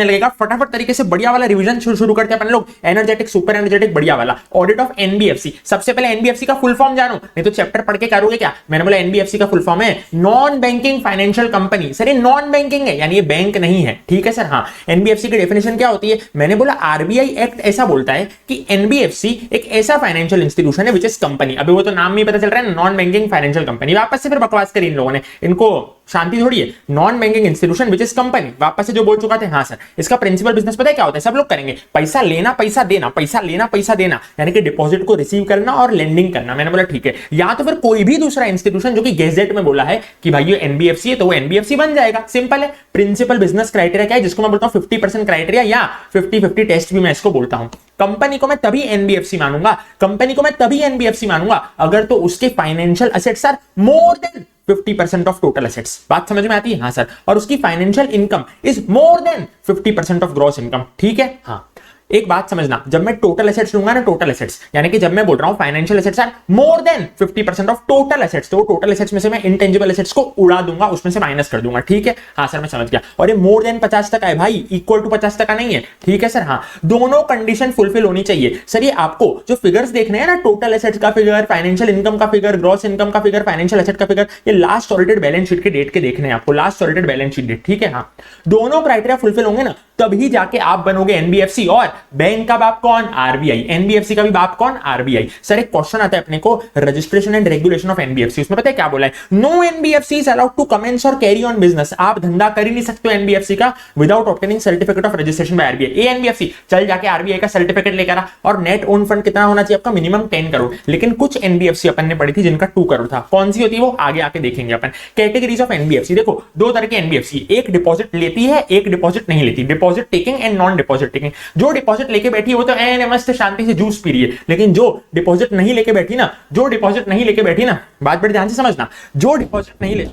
लगेगा। फटाफट तरीके से बढ़िया वाला रिवीजन शुरू करते हैं अपन लोग, एनर्जेटिक, सुपर एनर्जेटिक, बढ़िया वाला। Audit of NBFC. सबसे पहले एनबीएफसी का फुल फॉर्म जानो, नहीं तो चैप्टर पढ़ के करोगे क्या। मैंने बोला एनबीएफसी का फुल फॉर्म है non banking financial company. Sir ये नॉन बैंकिंग है, यानी ये बैंक नहीं है, ठीक है सर। हाँ, एनबीएफसी की डेफिनेशन क्या होती है, मैंने बोला आरबीआई एक्ट ऐसा बोलता है कि एनबीएफसी एक ऐसा फाइनेंशियल इंस्टीट्यूशन है विच इज कंपनी। अभी वो तो नाम में पता चल रहा है, नॉन बैंकिंग फाइनेंशियल कंपनी। वापस से फिर बकवास करी इन लोगों ने, इनको शांति थोड़ी है। Non banking institution which is company, वापस से जो बोल चुका थे। हाँ सर, इसका प्रिंसिपल बिजनेस पता है क्या होता है, सब लोग करेंगे, पैसा लेना पैसा देना, पैसा लेना पैसा देना, यानी कि डिपॉजिट को रिसीव करना और लेंडिंग करना। मैंने बोला ठीक है, या तो फिर कोई भी दूसरा इंस्टीट्यूशन जो कि गेजेट में बोला है कि भाई ये एनबीएफसी है तो वो एनबीएफसी बन जाएगा, सिंपल है। प्रिंसिपल बिजनेस क्राइटेरिया क्या है, जिसको मैं बोलता हूं 50% क्राइटेरिया या 50-50 टेस्ट भी मैं इसको बोलता हूं। कंपनी को मैं तभी एनबीएफसी मानूंगा, कंपनी को मैं तभी एनबीएफसी मानूंगा अगर तो उसके financial assets are more than 50% of total assets. बात समझ में आती है। हाँ सर, और उसकी financial income is more than 50% of gross income, ठीक है। हाँ, एक बात समझना, जब मैं टोटल एसेट्स लूंगा ना, टोटल एसेट्स यानी कि जब मैं बोल रहा हूं financial assets are more than 50% of total assets, तो टोटल एसेट्स में से मैं इंटेंजिबल एसेट्स को उड़ा दूंगा, उसमें से माइनस कर दूंगा, ठीक है। हाँ सर मैं समझ गया। और ये मोर देन 50 तक है भाई, इक्वल टू 50 तक नहीं है, ठीक है सर। हाँ, दोनों कंडीशन फुलफिल होनी चाहिए। सर ये आपको जो फिगर्स देखने हैं ना, टोटल एसेट्स का फिगर, फाइनेंशियल इनकम का फिगर, ग्रॉस इनकम का फिगर, फाइनेंशियल एसेट का फिगर, ये लास्ट ऑडिटेड बैलेंस शीट के डेट के देखने हैं आपको, last audited balance sheet date, ठीक है। हाँ, दोनों क्राइटेरिया फुलफिल होंगे ना, तभी जाके आप बनोगे एनबीएफसी। और बैंक का बाप कौन, आरबीआई। एनबीएफसी का भी बाप कौन, आरबीआई। सर एक क्वेश्चन आता है अपने को, registration and regulation of NBFC, उसमें पता है क्या बोला है, no NBFC is allowed to commence और कैरी ऑन बिजनेस। आप धंधा कर ही नहीं सकते हो एनबीएफसी का without obtaining certificate of registration by RBI. ए एनबीएफसी चल जाके आरबीआई का सर्टिफिकेट लेकर आ, और नेट ओन फंड कितना होना चाहिए आपका, मिनिमम 10 करोड़। लेकिन कुछ एनबीएफसी अपन ने पढ़ी थी जिनका 2 करोड़ था, कौन सी होती है वो आगे आके देखेंगे अपन। कैटेगरीज ऑफ एनबीएफसी देखो, दो तरह के एनबीएफसी, एक डिपॉजिट लेती है, एक डिपॉजिट नहीं लेती, deposit taking and non deposit taking. जो डिपॉजिट लेके बैठी है वो तो एन मस्त शांति से जूस पी रही है, लेकिन जो डिपॉजिट नहीं लेके बैठी ना, जो डिपॉजिट नहीं लेके बैठी ना, बात बड़े ध्यान से समझना, जो डिपॉजिट नहीं ले,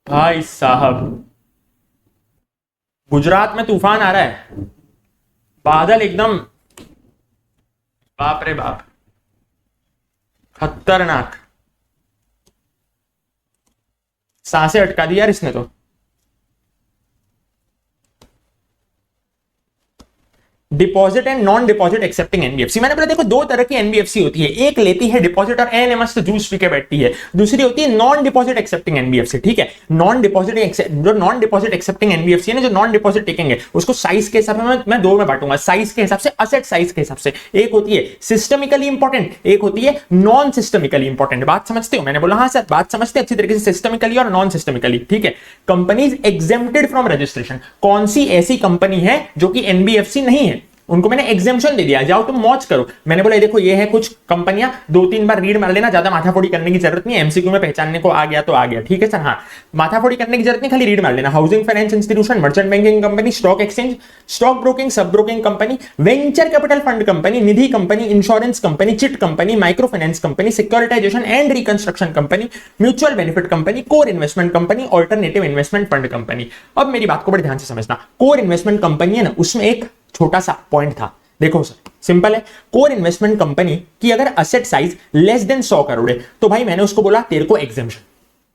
भाई साहब गुजरात में तूफान आ रहा है, बादल एकदम बाप रे बाप खतरनाक, सांसें अटका दी यार इसने तो। Deposit and non deposit accepting NBFC. मैंने बोला देखो दो तरह की एनबीएफसी होती है, एक लेती है डिपॉजिट और एन मस्त जूस पी के बैठती है, दूसरी होती है नॉन डिपॉजिट एक्सेप्टिंग एनबीएफसी, ठीक है। नॉन डिपॉजिट जो नॉन डिपॉजिट एक्सेप्टिंग एनबीएफसी है ना, जो नॉन डिपॉजिट टेकिंग है, उसको साइज के हिसाब से मैं दो में बांटूंगा, साइज के हिसाब से, असेट साइज के हिसाब से। एक होती है सिस्टमिकली इंपॉर्टेंट, एक होती है नॉन सिस्टमिकली इंपॉर्टेंट। बात समझते हो, मैंने बोला हाँ सर बात समझते अच्छी तरीके से, सिस्टमिकली और नॉन सिस्टमिकली, ठीक है। कंपनीज एग्जेम्प्टेड फ्रॉम रजिस्ट्रेशन, कौन सी ऐसी कंपनी है जो कि एनबीएफसी नहीं है, उनको मैंने एग्जेम्पशन दे दिया, जाओ तुम मौज करो। मैंने बोला देखो ये है कुछ कंपनियां, 2-3 बार रीड मार लेना, ज्यादा माथाफोड़ी करने की जरूरत नहीं है, एमसीक्यू में पहचानने को आ गया तो आ गया, ठीक है सर। हाँ, माथाफोड़ी करने की जरूरत नहीं, खाली रीड मार लेना। Housing finance institution, merchant banking company, stock exchange, stock broking, sub broking company, venture capital fund company, Nidhi company, insurance company, chit company, micro finance company, securitisation and reconstruction company, mutual benefit company, core investment company, alternative investment fund company. अब मेरी बात को बड़े ध्यान से समझना, core investment company है ना, उसमें एक छोटा सा पॉइंट था, देखो सर सिंपल है, कोर इन्वेस्टमेंट कंपनी की अगर asset size less than 100 crore है तो भाई मैंने उसको बोला तेरे को एग्जेम्पशन।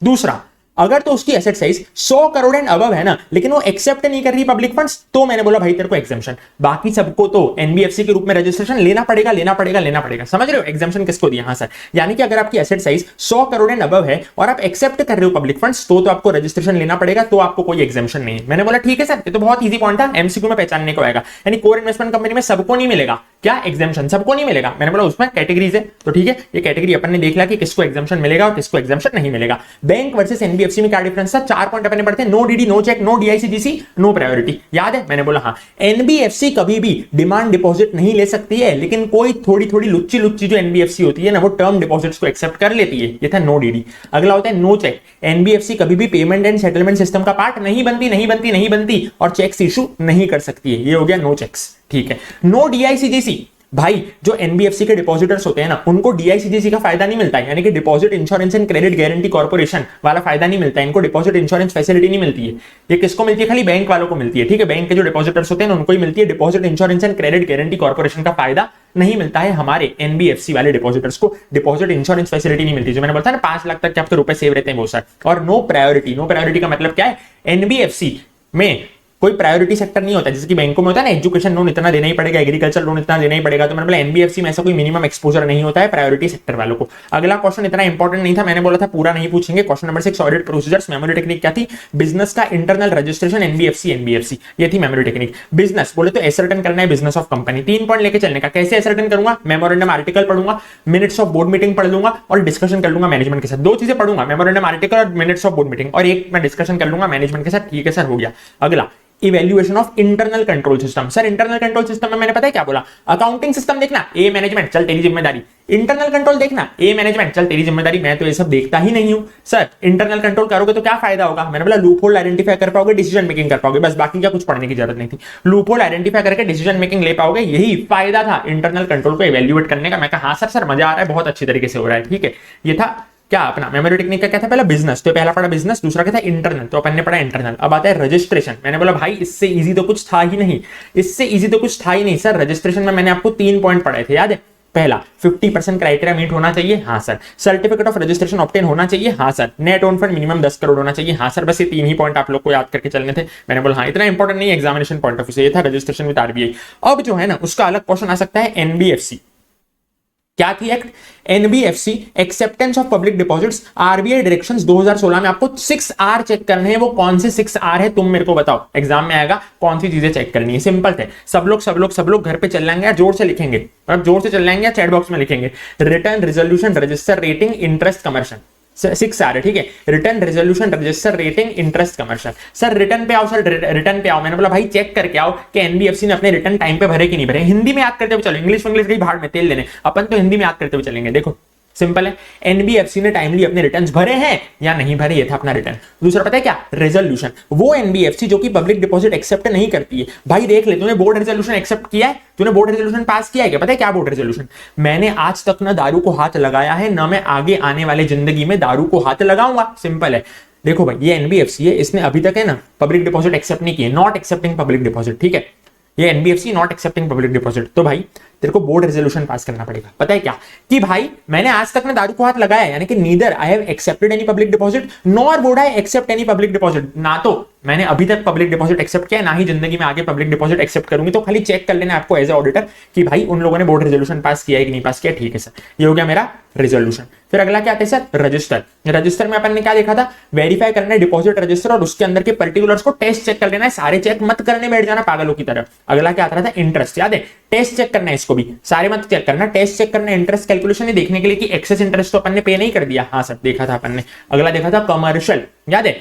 दूसरा, अगर तो उसकी asset size 100 crore and above है ना, लेकिन वो एक्सेप्ट नहीं कर रही पब्लिक फंड्स, तो मैंने बोला भाई तेरे को एग्जेम्पशन। बाकी सबको तो एनबीएफसी के रूप में रजिस्ट्रेशन लेना पड़ेगा, लेना पड़ेगा, लेना पड़ेगा। समझ रहे हो एग्जेम्पशन किसको दिया? हाँ सर, यानी कि अगर आपकी asset size 100 crore and above है और आप एक्सेप्ट कर रहे हो पब्लिक फंड्स, तो आपको रजिस्ट्रेशन लेना पड़ेगा, तो आपको कोई एग्जेम्पशन नहीं है। मैंने बोला ठीक है सर, ये तो बहुत ईजी पॉइंट था, एमसीक्यू में पहचानने को आएगा। यानी कोर इन्वेस्टमेंट कंपनी में सबको नहीं मिलेगा क्या एग्जेम्पशन, सबको नहीं मिलेगा। मैंने बोला उसमें कैटेगरीज है, तो ठीक है, ये कैटेगरी अपन ने देख लिया कि किसको एग्जेम्पशन मिलेगा और किसको एग्जेम्पशन नहीं मिलेगा। बैंक वर्सेस एनबीएफसी में क्या डिफरेंस था? 4 पॉइंट अपन ने पढ़ते हैं, no DD, no cheque, no DICGC, no priority, याद है? मैंने बोला हाँ, एनबीएफसी कभी भी डिमांड डिपॉजिट नहीं ले सकती है, लेकिन कोई थोड़ी थोड़ी लुच्ची लुच्ची जो एनबीएफसी होती है ना, वो टर्म डिपॉजिट्स को एक्सेप्ट कर लेती है। ये था नो डीडी। अगला होता है नो चेक, एनबीएफसी कभी भी पेमेंट एंड सेटलमेंट सिस्टम का पार्ट नहीं बनती और चेक्स इशू नहीं कर सकती है। ये हो गया नो चेक्स, ठीक है। नो डीआईसीजीसी, भाई जो एनबीएफसी के डिपॉजिटर्स होते हैं ना, उनको डीआईसीजीसी का फायदा नहीं मिलता है, यानी कि deposit insurance and credit guarantee corporation वाला फायदा नहीं मिलता है, इनको डिपॉजिट इंश्योरेंस फैसिलिटी नहीं मिलती है। ये किसको मिलती है? खाली बैंक वालों को मिलती है, ठीक है, बैंक के जो डिपॉजिटर्स होते हैं ना उनको ही मिलती है। Deposit insurance and credit guarantee corporation का फायदा नहीं मिलता है हमारे एनबीएफसी वाले डिपॉजिटर्स को, डिपॉजिट इंश्योरेंस फैसिलिटी नहीं मिलती। जो मैंने बताया ना 5 लाख तक के आपके रुपए सेव रहते हैं बहुत सारे। और नो प्रायोरिटी, नो प्रायोरिटी का मतलब क्या है? एनबीएफसी में कोई प्रायोरिटी सेक्टर नहीं होता, जैसे कि बैंकों में होता है ना, एजुकेशन लोन इतना देना ही पड़ेगा, एग्रीकल्चर लोन इतना देना ही पड़ेगा, तो मतलब एनबीएफसी में ऐसा कोई मिनिमम एक्सपोजर नहीं होता है प्रायोरिटी सेक्टर वालों को। अगला क्वेश्चन इतना इंपॉर्टेंट नहीं था, मैंने बोला था पूरा नहीं पूछेंगे। Question number 6, audit procedures. Memory technique क्या थी? बिजनेस का इंटरनल रजिस्ट्रेशन एनबीएफसी, ये थी मेमोरी टेक्निक। बिजनेस बोले तो एसर्टेन करना है बिजनेस ऑफ कंपनी, 3 पॉइंट लेके चलने का। कैसे एसर्टेन करूंगा? मेमोरेंडम आर्टिकल पढ़ूंगा, मिनट्स ऑफ बोर्ड मीटिंग पढ़ लूंगा और डिस्कशन कर लूंगा मैनेजमेंट के साथ। 2 चीजें पढ़ूंगा, मेमोरेंडम आर्टिकल और मिनट्स ऑफ बोर्ड मीटिंग, और एक मैं डिस्कशन कर लूंगा मैनेजमेंट के साथ। ठीक है सर, हो गया। अगला evaluation of internal control system. Sir internal control system में मैंने पता है क्या बोला? अकाउंटिंग सिस्टम देखना, ए मैनेजमेंट, चल तेरी जिम्मेदारी। इंटरनल कंट्रोल देखना, ए मैनेजमेंट, चल तेरी जिम्मेदारी। मैं तो ये सब देखता ही नहीं हूं। सर इंटरनल कंट्रोल करोगे तो क्या फायदा होगा? मैंने बोला लूप होल आइडेंटिफाई कर पाओगे, डिसीजन मेकिंग कर पाओगे, बस बाकी क्या कुछ पढ़ने की जरूरत नहीं थी। लूप होल आइडेंटिफाई करके डिसीजन मेकिंग ले पाओगे, यही फायदा था इंटरनल कंट्रोल को इवैल्यूएट करने का। मैं कहा हाँ सर मजा आ रहा है, बहुत अच्छी तरीके से हो रहा है। ठीक है, ये था क्या अपना मेमोरी टेक्निक का क्या था? पहला बिजनेस, तो पहला पढ़ा बिजनेस, दूसरा क्या था? इंटरनल, तो अपन ने पढ़ा इंटरनल। अब आता है रजिस्ट्रेशन। मैंने बोला भाई इससे इजी तो कुछ था ही नहीं, इससे इजी तो कुछ था ही नहीं सर। रजिस्ट्रेशन में मैंने आपको 3 पॉइंट पढ़ाए थे, याद है? पहला 50% क्राइटेरिया मीट होना चाहिए, हाँ sir. Certificate of registration obtain होना चाहिए, हाँ sir. Net own fund minimum 10 crore होना चाहिए, हाँ सर। बस ये 3 ही पॉइंट आप लोग को याद करके चलने थे। मैंने बोला हाँ इतना इंपॉर्टेंट नहीं है एग्जामिनेशन पॉइंट ऑफ व्यू से। ये था रजिस्ट्रेशन विद आरबीआई। अब जो है ना उसका अलग क्वेश्चन आ सकता है एनबीएफसी। क्या थी act? NBFC, acceptance of public deposits, RBI directions 2016 में। आपको 6R चेक करने हैं, वो कौन से 6R है तुम मेरे को बताओ, एग्जाम में आएगा कौन सी चीजें चेक करनी है। सिंपल है, सब लोग घर पे चल जाएंगे या जोर से लिखेंगे, और जोर से चल जाएंगे या चैट बॉक्स में लिखेंगे। Return, resolution, register, rating, interest, commercial. 6R है, ठीक है। Return, resolution, register, rating, interest, commercial. Sir return पे आओ, सर रिटर्न पे आओ। मैंने बोला भाई चेक करके आओ कि एनबीएफसी ने अपने रिटर्न टाइम पे भरे कि नहीं भरे। हिंदी में याद करते हुए चलो, इंग्लिश कहीं भाड़ में तेल लेने, अपन तो हिंदी में याद करते हुए चलेंगे। देखो सिंपल है, एनबीएफसी ने टाइमली अपने रिटर्न्स भरे हैं या नहीं भरे, ये था अपना रिटर्न। दूसरा पता है क्या? रेजोल्यूशन। वो एनबीएफसी जो कि पब्लिक डिपॉजिट एक्सेप्ट नहीं करती है। भाई देख ले, तूने बोर्ड रेजोल्यूशन एक्सेप्ट किया है, तूने बोर्ड रेजोल्यूशन पास किया है क्या? पता है क्या बोर्ड रेजोल्यूशन? मैंने आज तक ना दारू को हाथ लगाया है, ना मैं आगे आने वाले जिंदगी में दारू को हाथ लगाऊंगा। सिंपल है। देखो भाई ये एनबीएफसी है, इसने अभी तक है ना पब्लिक डिपॉजिट एक्सेप्ट नहीं किए, नॉट एक्सेप्टिंग पब्लिक डिपॉजिट, ठीक है। ये NBFC not accepting public deposit. तो भाई तेरे को बोर्ड रेजोल्यूशन पास करना पड़ेगा। पता है क्या? कि भाई मैंने आज तक ना दारू को हाथ लगाया, यानी कि neither I have accepted any public deposit nor would I accept any public deposit. ना तो मैंने अभी तक पब्लिक डिपॉजिट एक्सेप्ट किया, ना ही जिंदगी में आगे पब्लिक डिपॉजिट एक्सेप्ट करूंगी। तो खाली चेक कर लेना आपको एज ए ऑडिटर कि भाई उन लोगों ने बोर्ड रेजोल्यूशन पास किया है कि नहीं पास किया। ठीक है सर, ये हो गया मेरा रेजोल्यूशन। फिर अगला क्या आता है सर? रजिस्टर। रजिस्टर में अपन ने क्या देखा था? वेरीफाई करना है डिपॉजिट रजिस्टर और उसके अंदर के पर्टिकुलर्स को टेस्ट चेक कर लेना है। सारे चेक मत करने बैठ जाना पागलों की तरह। अगला क्या आता था? इंटरेस्ट। याद है? टेस्ट चेक करना है, इसको भी सारे मत चेक करना, टेस्ट चेक करना। इंटरेस्ट कैलकुलेशन ही देखने के लिए कि एक्सेस इंटरेस्ट तो अपन ने पे नहीं कर दिया, हाँ सर देखा था अपन ने। अगला देखा था कमर्शियल। याद है?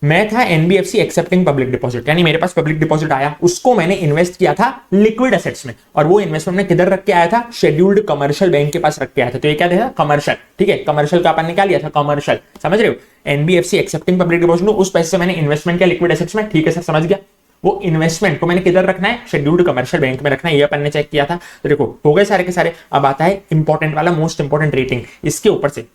मैं था एनबीएफसी एक्सेप्टिंग पब्लिक डिपॉजिट, यानी मेरे पास पब्लिक डिपॉजिट आया, उसको मैंने इन्वेस्ट किया था लिक्विड एसेट्स में, और वो इन्वेस्टमेंट में किधर रख के आया था? शेड्यूल्ड कमर्शियल बैंक के पास रख के आया था। तो ये क्या था? कमर्शियल। ठीक है, कमर्शियल का अपन ने क्या लिया था? कमर्शियल। समझ रहे हो? एनबीएफसी एक्सेप्टिंग पब्लिक डिपॉजिट, उस पैसे से मैंने इन्वेस्टमेंट किया लिक्विड एसेट्स में। ठीक है सर, समझ गया। वो इन्वेस्टमेंट को मैंने किधर रखना है? शेड्यूल्ड कमर्शियल बैंक में रखना है, ये अपन ने चेक किया था। तो देखो हो गए सारे के सारे। अब आता है इंपॉर्टेंट वाला, मोस्ट इंपॉर्टेंट, रेटिंग। इसके ऊपर से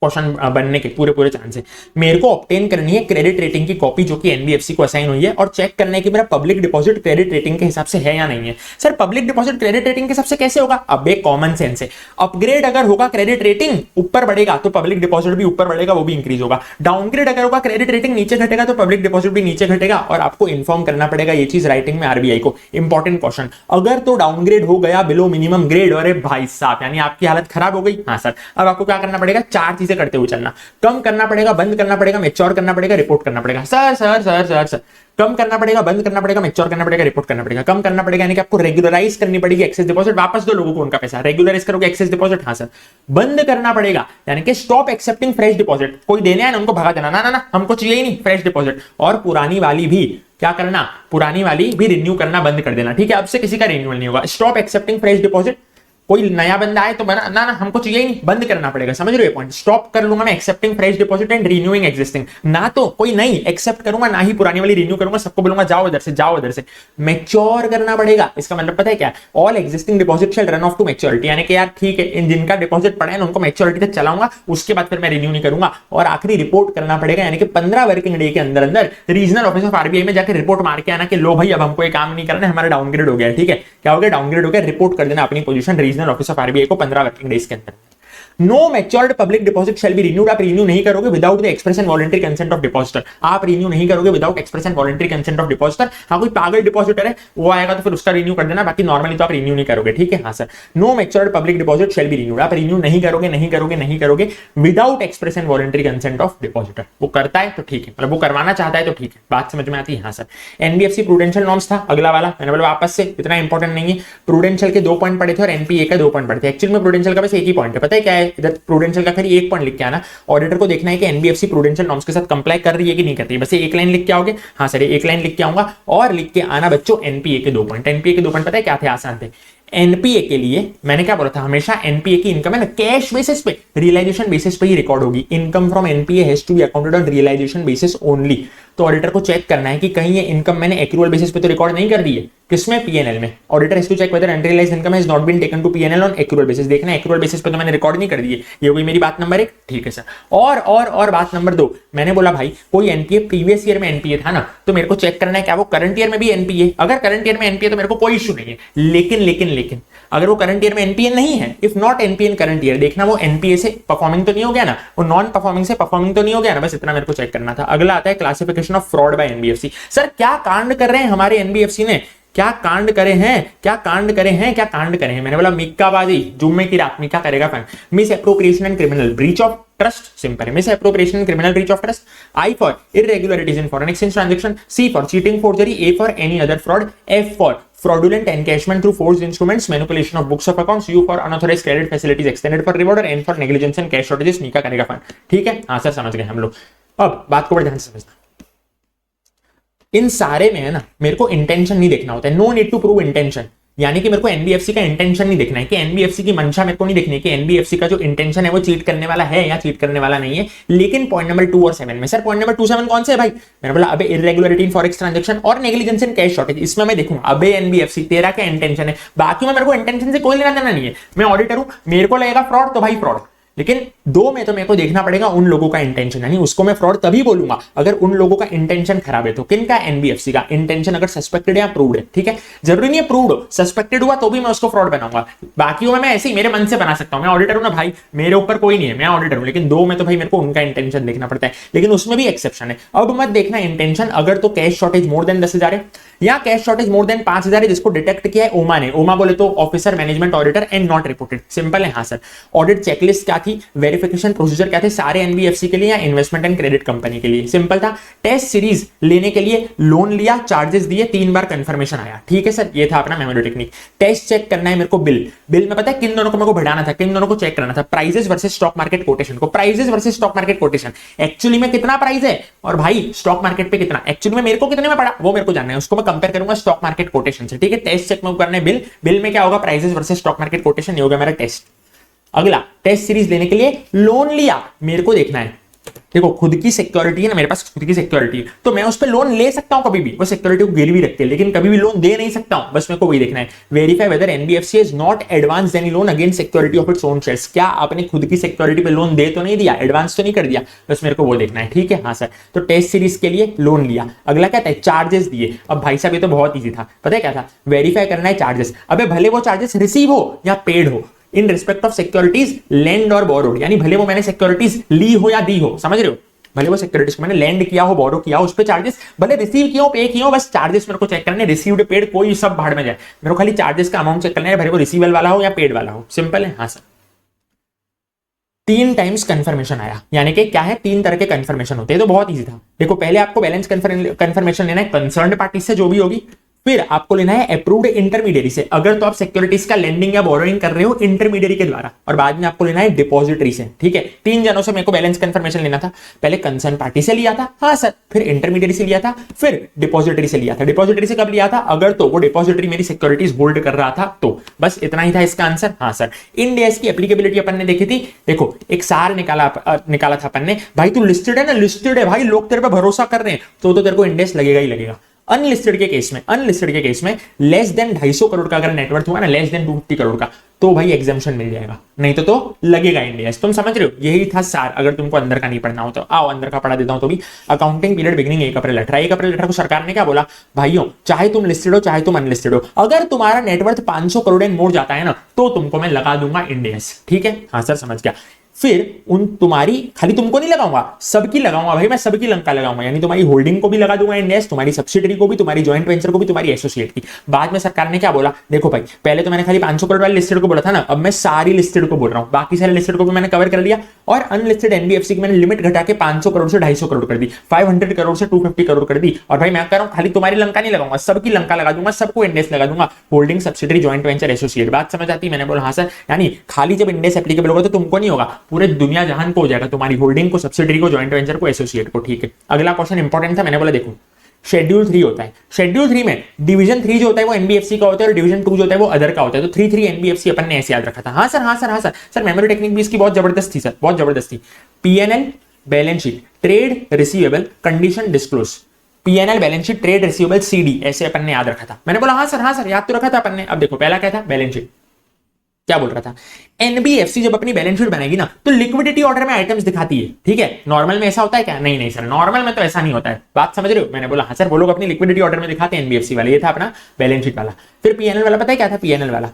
क्वेश्चन बनने के पूरे चांस है। मेरे को ऑब्टेन करनी है क्रेडिट रेटिंग की कॉपी जो कि एनबीएफसी को असाइन हुई है, और चेक करना है कि मेरा पब्लिक डिपॉजिट क्रेडिट रेटिंग के हिसाब से है या नहीं है। Sir public deposit credit rating के हिसाब से कैसे होगा? अब एक कॉमन सेंस है, अपग्रेड अगर होगा क्रेडिट रेटिंग ऊपर बढ़ेगा तो पब्लिक डिपॉजिट भी ऊपर बढ़ेगा, वो भी इंक्रीज होगा। डाउनग्रेड अगर होगा क्रेडिट रेटिंग नीचे घटेगा तो पब्लिक डिपॉजिट भी नीचे घटेगा, और आपको इन्फॉर्म करना पड़ेगा ये चीज राइटिंग में आरबीआई को। इंपॉर्टेंट क्वेश्चन, अगर तो डाउनग्रेड हो गया बिलो मिनिमम ग्रेड, अरे भाई साहब यानी आपकी हालत खराब हो गई। हाँ सर, अब आपको क्या करना पड़ेगा? 4 चीजें करते हुए चलना। कम करना पड़ेगा, बंद करना पड़ेगा, मैच्योर करना पड़ेगा, रिपोर्ट करना पड़ेगा। Sir sir sir sir sir कम करना पड़ेगा, बंद करना पड़ेगा, मैच्योर करना पड़ेगा, रिपोर्ट करना पड़ेगा। कम करना पड़ेगा यानी कि आपको रेगुलराइज करनी पड़ेगी एक्सेस डिपॉजिट, वापस दो लोगों को उनका पैसा। रेगुलराइज करोगे एक्सेस डिपॉजिट, हाँ सर। बंद करना पड़ेगा यानी कि स्टॉप एक्सेप्टिंग फ्रेश डिपॉजिट, कोई देने आए ना उनको भगा देना, ना ना हमको चाहिए ही नहीं फ्रेश डिपॉजिट। और पुरानी वाली भी क्या करना? पुरानी वाली भी रिन्यू करना बंद कर देना। ठीक है, अब से किसी का रिन्यूअल नहीं होगा। स्टॉप एक्सेप्टिंग फ्रेश डिपॉजिट, कोई नया बंदा आए तो बना ना हमको चाहिए ही नहीं, बंद करना पड़ेगा, समझ रहे हो पॉइंट। स्टॉप कर लूंगा मैं accepting fresh deposit and renewing existing, ना तो कोई नई एक्सेप्ट करूंगा ना ही पुरानी वाली रिन्यू करूंगा, सबको बोलूंगा जाओ इधर से जाओ इधर से। मैच्योर करना पड़ेगा, इसका मतलब पता है क्या, all existing deposit shall run off to maturity, यानी कि यार ठीक है इन जिनका डिपॉजिट पड़ा है उनको मैच्योरिटी तक चलाऊंगा, उसके बाद फिर मैं रिन्यू नहीं करूंगा। और आखिरी रिपोर्ट करना पड़ेगा, यानी कि 15 वर्किंग डे के अंदर अंदर रीजनल ऑफिस ऑफ आरबीआई में जाकर रिपोर्ट मार के आना कि लो भाई अब हमको ये काम नहीं करना है, हमारा डाउनग्रेड हो गया है। ठीक है, क्या हो गया, डाउनग्रेड हो गया, रिपोर्ट कर देना अपनी position regional office of RBI को 15 वर्किंग डेज के अंदर। No matured public deposit shall be renewed, आप रिन्यू नहीं करोगे without the express and voluntary consent of depositor, आप रिन्यू नहीं करोगे without express and voluntary consent of depositor. हाँ कोई पागल डिपॉजिटर है वो आएगा तो फिर उसका रिन्यू कर देना, बाकी नॉर्मली तो आप रिन्यू नहीं करोगे। ठीक है, हाँ sir, no matured public deposit shall be renewed, आप रिन्यू नहीं करोगे नहीं करोगे नहीं करोगे without express and voluntary consent of depositor. वो करता है तो ठीक है, मतलब वो करवाना चाहता है तो ठीक है, बात समझ में आती है। हाँ सर, एनबीएफसी प्रूडेंशियल नॉर्म्स था अगला वाला, मैंने बोला वापस से इतना इंपॉर्टेंट नहीं है। प्रूडेंशियल के 2 पॉइंट पढ़े थे और एनपीए का 2 पॉइंट पढ़े थे, एक्चुअल में प्रूडेंशियल का बस एक ही पॉइंट है, पता है क्या है, इधर प्रूडेंशियल का खाली एक पॉइंट लिख के आना, ऑडिटर को देखना है कि एनबीएफसी प्रूडेंशियल नॉर्म्स के साथ कंप्लाई कर रही है कि नहीं कर रही है, बस एक लाइन लिख के आओगे। हाँ सर, एक लाइन लिख के आऊंगा और लिख के आना बच्चों एनपीए के 2 पॉइंट। एनपीए के 2 पॉइंट पता है क्या थे, आसान थे। एनपीए के लिए मैंने क्या बोला था, हमेशा एनपीए की इनकम है ना कैश बेसिस पे, रियलाइजेशन बेसिस पे ही रिकॉर्ड होगी। Income from NPA has to be accounted on realisation basis only. तो ऑडिटर को चेक करना है कि कहीं ये इनकम मैंने एक्रूअल बेसिस पे तो रिकॉर्ड नहीं कर दी है, किसमें, पीएनएल में। Auditor has to check whether unrealised income has not been taken to PNL on accrual basis, देखना एक्रूअल बेसिस पे तो मैंने रिकॉर्ड नहीं कर दी है। ये हुई मेरी बात नंबर 1, ठीक है सर। और बात नंबर 2, मैंने बोला भाई कोई एनपीए प्रीवियस ईयर में एनपीए था ना, तो मेरे को चेक करना है क्या वो करंट ईयर में भी एनपीए, अगर करंट ईयर में एनपीए तो मेरे को कोई इशू नहीं है। लेकिन अगर वो करंट ईयर में एनपीए नहीं है, if not NPA in current year, देखना वो एनपीए से परफॉर्मिंग तो नहीं हो गया ना, वो नॉन परफॉर्मिंग से परफॉर्मिंग तो नहीं हो गया ना, बस इतना मेरे को चेक करना था। अगला आता है classification of fraud bye NBFC. Sir क्या कांड कर रहे हैं हमारे एनबीएफसी ने, क्या कांड करे हैं। मैंने बोला मिक्काबाजी, जुम्मे की रात में क्या करेगा fan, misappropriation and criminal breach of trust, simple है, misappropriation and criminal breach of trust. I for irregularities in foreign exchange transaction, C for cheating forgery, A for any other fraud, F for fraudulent encashment through forged instruments, manipulation of books of accounts, U for unauthorized credit facilities extended for reward, और N for negligence and cash shortages, नीका करेगा fund. ठीक है, हाँ sir समझ गए हम लोग। अब बात को बड़े ध्यान से समझना, इन सारे में है ना मेरे को इंटेंशन नहीं देखना होता है, no need to prove intention, यानी कि मेरे को एनबीएफसी का इंटेंशन नहीं देखना है, कि एनबीएफसी की मंशा मेरे को नहीं देखनी है कि एनबीएफसी का जो इंटेंशन है वो चीट करने वाला है या चीट करने वाला नहीं है। लेकिन पॉइंट नंबर 2 और 7 में, सर पॉइंट नंबर 2 7 कौन से है भाई, मैंने बोला अबे इरेगुलरिटी इन फॉरेक्स ट्रांजैक्शन और नेग्लिजेंस इन कैश शॉर्टेज, इसमें मैं देखूंगा अबे एनबीएफसी तेरा क्या इंटेंशन है, बाकी में मेरे को इंटेंशन से कोई लेना देना नहीं है। मैं ऑडिटर हूं, मेरे को लगेगा फ्रॉड तो भाई फ्रॉड, लेकिन 2 में तो मेरे को देखना पड़ेगा उन लोगों का इंटेंशन, यानी उसको मैं फ्रॉड तभी बोलूंगा अगर उन लोगों का इंटेंशन खराब है। तो किनका, एनबीएफसी का इंटेंशन अगर सस्पेक्टेड या प्रूव्ड है, ठीक है, जरूरी नहीं है प्रूव्ड हो, सस्पेक्टेड हुआ तो भी मैं उसको फ्रॉड बनाऊंगा। बाकी मैं ऐसे ही मेरे मन से बना सकता हूं, मैं ऑडिटर हूं ना भाई, मेरे ऊपर कोई नहीं है, मैं ऑडिटर हूं, लेकिन 2 में तो भाई मेरे को उनका इंटेंशन देखना पड़ता है, लेकिन उसमें भी एक्सेप्शन है। अब मत देखना इंटेंशन, अगर तो कैश शॉर्टेज मोर देन 10,000 है या कैश शॉर्टेज मोर देन 5,000 है, जिसको डिटेक्ट किया है ओमा ने, ओमा बोले तो officer management auditor and not reported, simple है। हाँ सर, ऑडिट चेकलिस्ट क्या थी, वेरिफिकेशन प्रोसीजर क्या थे, सारे एनबीएफसी के लिए या इन्वेस्टमेंट एंड क्रेडिट कंपनी के लिए, सिंपल था। टेस्ट सीरीज लेने के लिए लोन लिया, चार्जेस दिए, 3 बार कंफर्मेशन आया, ठीक है सर, ये था अपना मेमोरी टेक्निक। टेस्ट चेक करना है मेरे को बिल में पता है किन दोनों को मेरे को बढ़ाना था, किन दोनों को चेक करना था, prices versus stock market quotation को, prices versus stock market quotation, actually में कितना प्राइस है और भाई स्टॉक मार्केट पे कितना, एक्चुअली में मेरे को कितने में पड़ा वो मेरे को जानना है, उसको मैं कंपेयर करूंगा स्टॉक मार्केट कोटेशन से। ठीक है, टेस्ट चेक में करना है बिल में क्या होगा, prices versus stock market quotation, ये होगा मेरा टेस्ट। अगला टेस्ट सीरीज लेने के लिए लोन लिया, मेरे को देखना है, देखो खुद की सिक्योरिटी है ना, मेरे पास खुद की सिक्योरिटी है तो मैं उस पर लोन ले सकता हूं कभी भी, वो सिक्योरिटी को गिरवी रख के, लेकिन कभी भी लोन दे नहीं सकता हूं, बस मेरे को वही देखना है। Verify whether NBFC is not advance any loan against security of its own shares, क्या आपने खुद की सिक्योरिटी पे लोन दे तो नहीं दिया, एडवांस तो नहीं कर दिया, बस मेरे को वो देखना है। ठीक है, हाँ सर, तो टेस्ट सीरीज के लिए लोन लिया। अगला क्या था, चार्जेस दिए। अब भाई साहब ये तो बहुत ईजी था, पता है क्या था, वेरीफाई करना है चार्जेस, अबे भले वो चार्जेस रिसीव हो या पेड हो, in respect of securities lend और बोरोड, यानी भले वो मैंने सिक्योरिटीज ली हो या दी हो, समझ रहे हो, भले वो सिक्योरिटीज को मैंने लैंड किया हो, बोरो किया हो, उस पे चार्जेस भले रिसीव किया हो, पे किया हो, बस चार्जेस मेरे को चेक करने, रिसीव्ड पेड कोई सब भाड़ में जाए, मेरे को खाली चार्जेस का अमाउंट चेक करना है, भले वो रिसीवल वाला हो या पेड वाला हो, सिंपल है। हाँ सर, 3 टाइम्स कंफर्मेशन आया, यानी कि क्या है, 3 तरह के कंफर्मेशन होते हैं, तो बहुत इजी था। देखो पहले आपको बैलेंस कंफर्मेशन लेना है कंसर्न्ड पार्टी से, जो भी होगी, फिर आपको लेना है अप्रूव्ड इंटरमीडियरी से, अगर तो आप सिक्योरिटीज का लेंडिंग या बोरोइंग कर रहे हो इंटरमीडियरी के द्वारा, और बाद में आपको लेना है डिपॉजिटरी से। ठीक है, 3 जनों से मेरे को बैलेंस कंफर्मेशन लेना था। पहले कंसर्न पार्टी से लिया था, हाँ सर, फिर इंटरमीडियरी से लिया था, फिर डिपॉजिटरी से लिया था। डिपॉजिटरी से कब लिया था? अगर तो वो डिपॉजिटरी मेरी सिक्योरिटीज होल्ड कर रहा था तो। बस इतना ही था इसका आंसर। हाँ सर। इंड एस की एप्लीकेबिलिटी अपन ने देखी थी। देखो एक सार निकाला था अपन ने, भाई तू लिस्टेड है ना, लिस्टेड है भाई, लोग तेरे पे भरोसा कर रहे हैं तो तेरे को इंडेक्स लगेगा ही लगेगा। अनलिस्टेड के केस में लेस देन 250 करोड़ का अगर नेटवर्थ हुआ ना, लेस देन 250 करोड़ का, तो भाई एग्जाम्पशन मिल जाएगा, नहीं तो लगेगा इंडियस। तुम समझ रहे हो, यही था सार। अगर तुमको अंदर का नहीं पढ़ना हो तो आओ अंदर का पढ़ा देता हूं। तो भी अकाउंटिंग पीरियड बिगिनिंग 1 अप्रैल 18, 1 अप्रैल 18 को सरकार ने क्या बोला, भाइयों चाहे तुम लिस्टेड हो चाहे तुम अनलिस्टेड हो, अगर तुम्हारा नेटवर्थ 500 करोड़ एंड मोर जाता है ना, तो तुमको मैं लगा दूंगा इंडियस। ठीक है, हाँ सर समझ गया। फिर उन तुम्हारी खाली तुमको नहीं लगाऊंगा, सबकी लगाऊंगा भाई, मैं सबकी लंका लगाऊंगा, यानी तुम्हारी होल्डिंग को भी लगा दूंगा इंडेक्स, तुम्हारी सब्सिडरी को भी, तुम्हारी जॉइंट वेंचर को भी, तुम्हारी एसोसिएट की। बाद में सरकार ने क्या बोला, देखो भाई पहले तो मैंने खाली 500 करोड़ वाले लिस्टेड को बोला था ना, अब मैं सारी लिस्टेड को बोल रहा हूं, बाकी सारे लिस्टेड को भी मैंने कवर कर लिया। और अनलिस्टेड एनबीएफसी की मैंने लिमिट घटा के 500 करोड़ से 250 करोड़ कर दी, 500 करोड़ से 250 करोड़ कर दी। और भाई मैं कह रहा हूं खाली तुम्हारी लंका नहीं लगाऊंगा, सबकी लंका लगा दूंगा, सबको इंडेक्स लगा दूंगा, holding, subsidiary, joint venture, associate. बात समझ आती है? मैंने बोला हाँ सर, यानी खाली जब इंडेक्स एप्लीकेबल होगा तो तुमको नहीं होगा, पूरे दुनिया जहां को हो जाएगा, तुम्हारी होल्डिंग को, सब्सिडरी को, जॉइंट वेंचर को, एसोसिएट को। ठीक है, अगला क्वेश्चन इंपॉर्टेंट था, मैंने बोला देखो शेड्यूल 3 होता है, शेड्यूल 3 में डिवीजन 3 जो होता है वो एनबीएफसी का होता है और डिवीजन 2 जो होता है वो अदर का होता है। तो 3 एनबीएफसी अपन ने ऐसे याद रखा था। हाँ सर, हाँ सर, हाँ सर। सर मेमोरी टेक्निक भी इसकी बहुत जबरदस्त थी सर, बहुत जबरदस्त थी। PNL, balance sheet, trade receivable, condition disclose, PNL, balance sheet, trade receivable, CD, ऐसे अपन ने याद रखा था। मैंने बोला हाँ सर, याद तो रखा था अपन ने। अब देखो पहला क्या था, बैलेंस शीट। क्या बोल रहा था, एनबीएफसी जब अपनी बैलेंस शीट बनाएगी ना तो लिक्विडिटी ऑर्डर में आइटम्स दिखाती है। ठीक है, नॉर्मल में ऐसा होता है क्या? नहीं नहीं सर, नॉर्मल में तो ऐसा नहीं होता है। बात समझ रहे हो? मैंने बोला हाँ सर, वो लोग अपनी लिक्विडिटी ऑर्डर में दिखाते हैं एनबीएफसी वाले। ये था अपना बैलेंस शीट वाला। फिर पीएनएल वाला पता है क्या था? पीएनएल वाला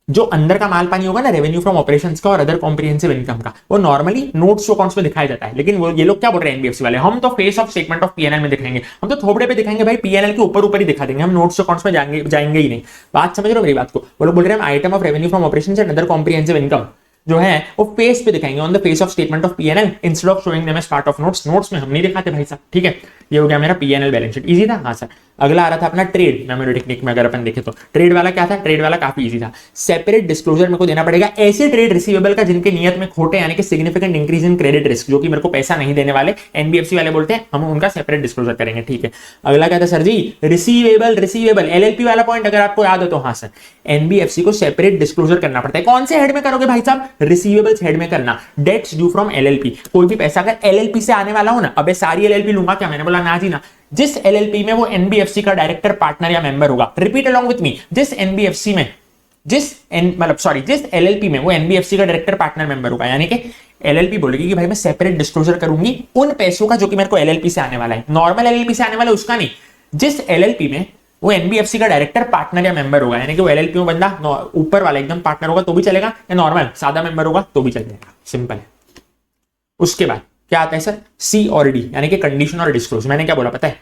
जो अंदर का माल पानी होगा ना, रेवेन्यू फ्रॉम ऑपरेशंस का और अदर कॉम्प्रिहेंसिव इनकम का, वो नॉर्मली नोट्स टू अकाउंट्स में दिखाया जाता है। लेकिन वो ये लोग क्या बोल रहे हैं एनबीएफसी वाले, हम तो face of statement of PNL में दिखाएंगे, हम तो थोबड़े पे दिखाएंगे भाई, पीएनएल के ऊपर ऊपर ही दिखा देंगे, हम नोट्स टू अकाउंट्स में जाएंगे ही नहीं। बात समझ रहे हो मेरी बात को? वो लोग बोल रहे हैं item of revenue from operations and other comprehensive income जो है वो फेस पे दिखाएंगे, on the face of statement of PNL instead of showing them as part of notes. Notes में हम नहीं दिखाते भाई साहब। ठीक है, ये हो गया मेरा पीएनएल बैलेंस शीट, इजी था। हाँ सर। अगला आ रहा था अपना ट्रेड मेमोरी टेक्निक में। अगर अपन देखें तो ट्रेड वाला क्या था? ट्रेड वाला काफी इजी था। सेपरेट डिस्क्लोजर मेरे को देना पड़ेगा ऐसे ट्रेड रिसीवेबल का जिनके नियत में खोटे यानी कि significant increase in credit risk, जो कि मेरे को पैसा नहीं देने वाले एनबीएफसी वाले बोलते हैं, हम उनका सेपरेट डिस्क्लोजर करेंगे। ठीक है, अगला क्या था सर जी? रिसीवेबल एलएलपी वाला पॉइंट अगर आपको याद हो तो हाँ सर, एनबीएफसी को सेपरेट डिस्क्लोजर करना पड़ता है। कौन से हेड में करोगे भाई साहब? रिसीवेबल्स हेड में करना। डेट्स ड्यू फ्रॉम एलएलपी, कोई भी पैसा अगर एलएलपी से आने वाला हो ना, अबे सारी एलएलपी लूंगा क्या? मैंने बोला ना जी ना। जिस एलएलपी में वो एनबीएफसी का डायरेक्टर, पार्टनर या मेंबर होगा, रिपीट अलोंग विथ मी, जिस एनबीएफसी में जिस एलएलपी में वो एनबीएफसी का डायरेक्टर, पार्टनर, मेंबर होगा, यानी कि एलएलपी बोलेगी कि भाई मैं सेपरेट डिस्क्लोजर करूंगी उन पैसों का जो कि मेरे को एलएलपी से आने वाला है, नॉर्मल एलएलपी से आने वाला है उसका नहीं। जिस एलएलपी में वो एनबीएफसी का डायरेक्टर, पार्टनर या मेंबर होगा, यानी कि वो एलएलपी में बंदा ऊपर वाला एकदम पार्टनर होगा तो भी चलेगा, या नॉर्मल सादा मेंबर होगा तो भी चलेगा, सिंपल है। उसके बाद क्या आता है सर? सी और डी, यानी कि कंडीशन और डिस्क्लोज। मैंने क्या बोला पता है?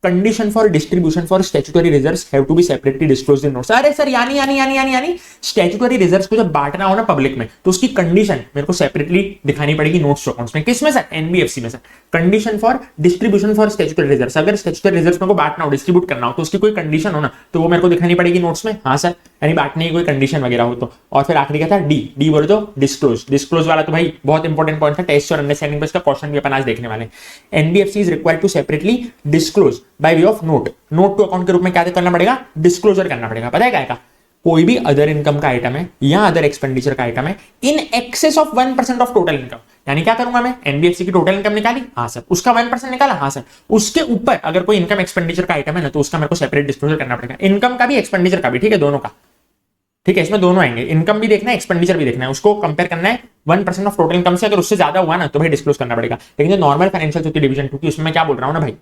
Condition for distribution for statutory reserves have to be separately disclosed in notes. अरे सर यानी स्टैट्यूटरी रिजर्व्स को जब बांटना हो ना पब्लिक में तो उसकी कंडीशन मेरे को सेपरेटली दिखानी पड़ेगी नोट्स टू अकाउंट्स में। किसमें सर? एनबीएफसी में sir. Condition for distribution for statutory reserves, अगर स्टैट्यूटरी रिजर्व्स मेरे को बांटना हो, डिस्ट्रीब्यूट करना हो तो उसकी कोई कंडीशन हो ना, तो वो मेरे को दिखानी पड़ेगी नोट्स में। हाँ सर, यानी बांटने की कोई कंडीशन वगैरह हो तो। और फिर आखिरी क्या था? डी बोले तो डिस्क्लोज। डिस्क्लोज वाला तो भाई बहुत इंपॉर्टेंट पॉइंट था, टेस्ट और अंडरस्टैंडिंग पर इसका क्वेश्चन भी अपन आज देखने वाले हैं। NBFC is required to separately disclose by way of note to account के रूप में क्या करना पड़ेगा? डिस्क्लोजर करना पड़ेगा। पता है क्या का? कोई भी अदर इनकम का आइटम है या अदर एक्सपेंडिचर का आइटम है in excess of 1% of total income, यानी क्या करूंगा मैं? एनबीएफसी की टोटल इनकम निकाली, हाँ सर, उसका 1% निकाला, हाँ सर, उसके ऊपर अगर कोई इनकम एक्सपेंडिचर का आइटम है ना तो उसका मेरे को सेपरेट डिस्क्लोजर करना पड़ेगा, इनकम का भी एक्सपेंडिचर का भी। ठीक है, दोनों का। ठीक है, इसमें दोनों आएंगे, इनकम भी देखना है, एक्सपेंडिचर भी देखना है, उसको कंपेयर करना है 1% ऑफ टोटल इनकम से। अगर उससे ज्यादा हुआ ना तो भाई डिस्क्लोज करना पड़ेगा। लेकिन जो नॉर्मल फाइनेंशियल होती है डिवीजन 2 की, उसमें मैं क्या बोल रहा हूं ना भाई,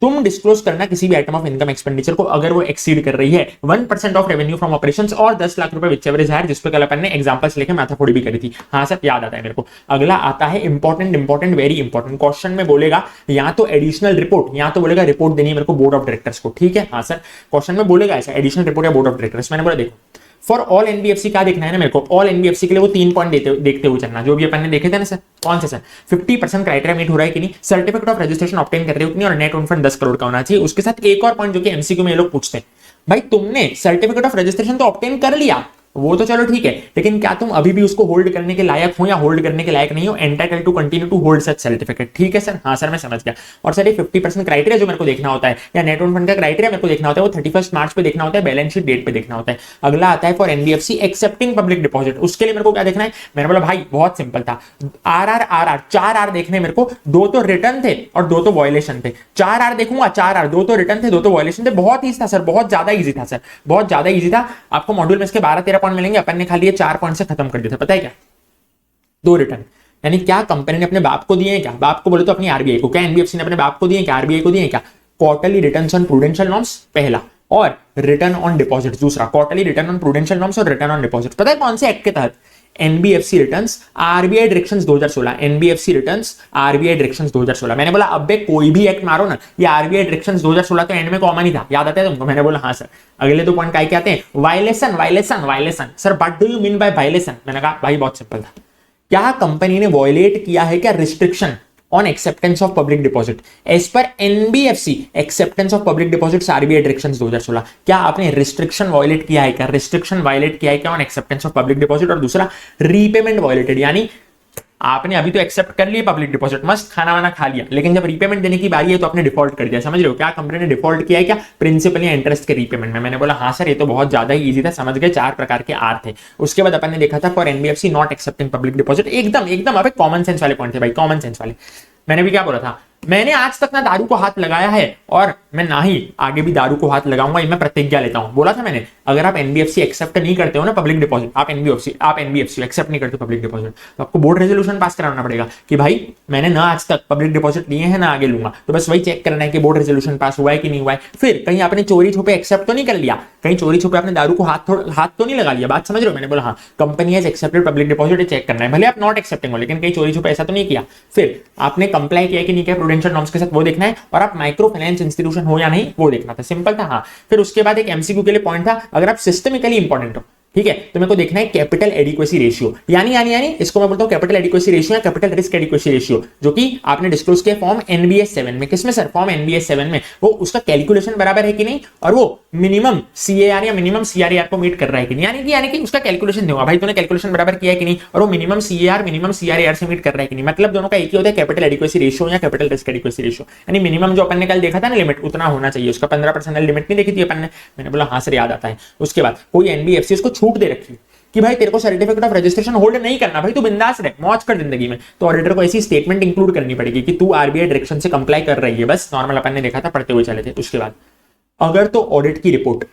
तुम डिस्क्लोज करना किसी भी आइटम ऑफ इनकम एक्सपेंडिचर को अगर वो एक्सीड कर रही है 1% ऑफ रेवेन्यू फ्रॉम ऑपरेशंस और 10 लाख रुपए विचएवर इज हायर, जिस पे कल अपन ने एग्जांपल्स लेके माथाफोड़ी भी करी थी। हाँ सर, याद आता है मेरे को। अगला आता है इंपॉर्टेंट वेरी इंपॉर्टेंट क्वेश्चन में बोलेगा या तो एडिशनल रिपोर्ट या तो बोलेगा रिपोर्ट देनी है मेरे को बोर्ड ऑफ डायरेक्टर्स को। ठीक है, हाँ सर, क्वेश्चन में बोलेगा ऐसा एडिशनल रिपोर्ट या बोर्ड ऑफ डायरेक्टर्स। मैंने बोला देखो फॉर ऑल एनबीएफसी क्या देखना है ना मेरे को, ऑल एनबीएफसी के लिए वो 3 पॉइंट देखते हुए चलना, जो भी अपन ने देखे थे ना सर। कौन से सर? 50% क्राइटेरिया मीट हो रहा है कि नहीं, सर्टिफिकेट ऑफ रजिस्ट्रेशन ऑब्टेन कर रहे हो कि नहीं, और नेट ओन फंड 10 करोड़ का होना चाहिए। उसके साथ एक और पॉइंट जो कि एमसीक्यू में ये लोग पूछते हैं, भाई तुमने सर्टिफिकेट ऑफ रजिस्ट्रेशन तो ऑब्टेन कर लिया, वो तो चलो ठीक है, लेकिन क्या तुम अभी भी उसको होल्ड करने के लायक हो या होल्ड करने के लायक नहीं हो, entitle to continue to hold such certificate. ठीक है सर, हाँ सर मैं समझ गया। और सर ये 50% क्राइटेरिया जो मेरे को देखना होता है, या नेट ओन फंड का क्राइटेरिया मेरे को देखना होता है, वो 31 मार्च पे देखना होता है, बैलेंस शीट डेट पे देखना होता है। अगला आता है for NBFC accepting public deposit, उसके लिए मेरे को क्या देखना है? मैंने बोला भाई बहुत सिंपल था, आर 4 देखने मेरे को, 2 तो रिटर्न थे और 2 तो वायलेशन थे। 4 देखूंगा, 4 2 तो रिटर्न थे, 2 तो वायलेशन थे। बहुत ईजी था सर, बहुत ज्यादा ईजी था सर, बहुत ज्यादा ईजी था। आपको मॉड्यूल में इसके 12-13 पॉइंट मिलेंगे, अपन ने खाली ये 4 पॉइंट से खत्म कर दिया था। पता है क्या? 2 रिटर्न, यानी क्या कंपनी ने अपने बाप को दिए हैं क्या? बाप को बोले तो अपनी आरबीआई को। क्या एनबीएफसी ने अपने बाप को दिए क्या? आरबीआई को दिए क्या? Quarterly returns on prudential norms पहला, और रिटर्न ऑन डिपॉजिट दूसरा। Quarterly return on prudential norms और रिटर्न ऑन डिपॉजिट। पता है कौन से एक्ट के तहत? NBFC returns RBI directions 2016, NBFC returns RBI directions 2016। मैंने बोला अबे कोई भी एक्ट मारो ना, ये आरबीआई डायरेक्शंस 2016 तो एंड में कॉमन ही था, याद आता है तुमको? मैंने बोला हाँ सर। अगले 2 पॉइंट क्या आते हैं? Violation violation violation. Sir what do you mean by violation? मैंने कहा भाई बहुत सिंपल था, क्या कंपनी ने वॉयलेट किया है क्या restriction on acceptance of public deposit as per NBFC acceptance of public deposits RBI directions 2016। क्या आपने रिस्ट्रिक्शन वॉयलेट किया है क्या? रिस्ट्रिक्शन वॉयलेट किया है क्या on acceptance of public deposit? और दूसरा रीपेमेंट वॉयलेटेड, यानी आपने अभी तो एक्सेप्ट कर लिया पब्लिक डिपॉजिट, मस्त खाना वाना खा लिया, लेकिन जब रीपेमेंट देने की बारी है तो आपने डिफॉल्ट कर दिया। समझ रहे हो? क्या कंपनी ने डिफॉल्ट किया है क्या प्रिंसिपल या इंटरेस्ट के रीपेमेंट में? मैंने बोला हाँ सर ये तो बहुत ज्यादा ही इजी था, समझ गए। 4 प्रकार के आर थे। उसके बाद अपन ने देखा था for NBFC not accepting public deposit, एकदम एकदम अबे कॉमन सेंस वाले पॉइंट थे भाई, कॉमन सेंस वाले। मैंने भी क्या बोला था? मैंने आज तक ना दारू को हाथ लगाया है और मैं ना ही आगे भी दारू को हाथ लगाऊंगा, ये मैं प्रतिज्ञा लेता हूं। बोला था मैंने, अगर आप एनबीएफसी एक्सेप्ट नहीं करते हो ना पब्लिक डिपॉजिट, आप एनबीएफसी एक्सेप्ट नहीं करते पब्लिक डिपॉजिट, तो आपको बोर्ड रेजोल्यूशन पास कराना पड़ेगा कि भाई मैंने ना आज तक पब्लिक डिपॉजिट लिए हैं ना आगे लूंगा। तो बस वही चेक करना है कि बोर्ड रेजोल्यूशन पास हुआ है कि नहीं हुआ है। फिर कहीं आपने चोरी छुपे एक्सेप्ट तो नहीं कर लिया, कहीं चोरी छुपे आपने दारू को हाथ तो नहीं लगा लिया। बात समझ रहे हो? मैंने बोला हाँ company has accepted public deposit, check करना है, भले आप नॉट एक्सेप्टिंग हो, लेकिन कहीं चोरी छुपे ऐसा तो नहीं किया। फिर आपने कंप्लाई किया कि नहीं किया प्रूडेंशियल नॉर्म्स के साथ, वो देखना है। और आप माइक्रो फाइनेंस इंस्टीट्यूशन हो या नहीं वो देखना था, सिंपल था। हाँ फिर उसके बाद एक एमसीक्यू के लिए पॉइंट था, अगर आप सिस्टमिकली इंपॉर्टेंट हो, ठीक है, तो मेरे को देखना है कैपिटल एडिक्वेसी रेशियो, यानी इसको मैं बोलता हूं कैपिटल एडिक्वेसी रेशियो या कैपिटल रिस्क एडिक्वेसी रेशियो, जो कि आपने डिस्क्लोज किया फॉर्म एनबीएस 7 में। किसमें सर? फॉर्म एनबीएस 7 में। वो उसका कैलकुलेशन बराबर है कि नहीं, और वो मिनिमम सीएआर या मिनिमम सीआरआर को मीट कर रहा है कि नहीं, यानी कि उसका कैलकुलेशन दूंगा भाई तूने कैलकुलेशन बराबर किया है कि नहीं, और वो मिनिमम सीएआर मिनिमम सीआरआर से मीट कर रहा है कि नहीं। मतलब दोनों का एक ही होता है, कैपिटल एडिक्वेसी रेशियो या कैपिटल रिस्क एडिक्वेसी रेशियो। यानी मिनिमम जो अपन ने कल देखा था ना लिमिट, उतना होना चाहिए उसका। 15% लिमिट नहीं देखी थी अपन ने। मैंने बोला हाँ सर याद आता है। उसके बाद कोई एनबीएफसी उसको छूट दे रखी कि भाई तेरे को सर्टिफिकेट ऑफ रजिस्ट्रेशन होल्ड नहीं करना, भाई तू बिंदास रह, मौज कर जिंदगी में, तो ऑडिटर को ऐसी स्टेटमेंट इंक्लूड करनी पड़ेगी कि तू आरबीआई डायरेक्शन से कंप्लाई कर रही है। बस नॉर्मल अपन ने देखा था, पढ़ते हुए चले थे। उसके बाद अगर तो ऑडिट की रिपोर्ट,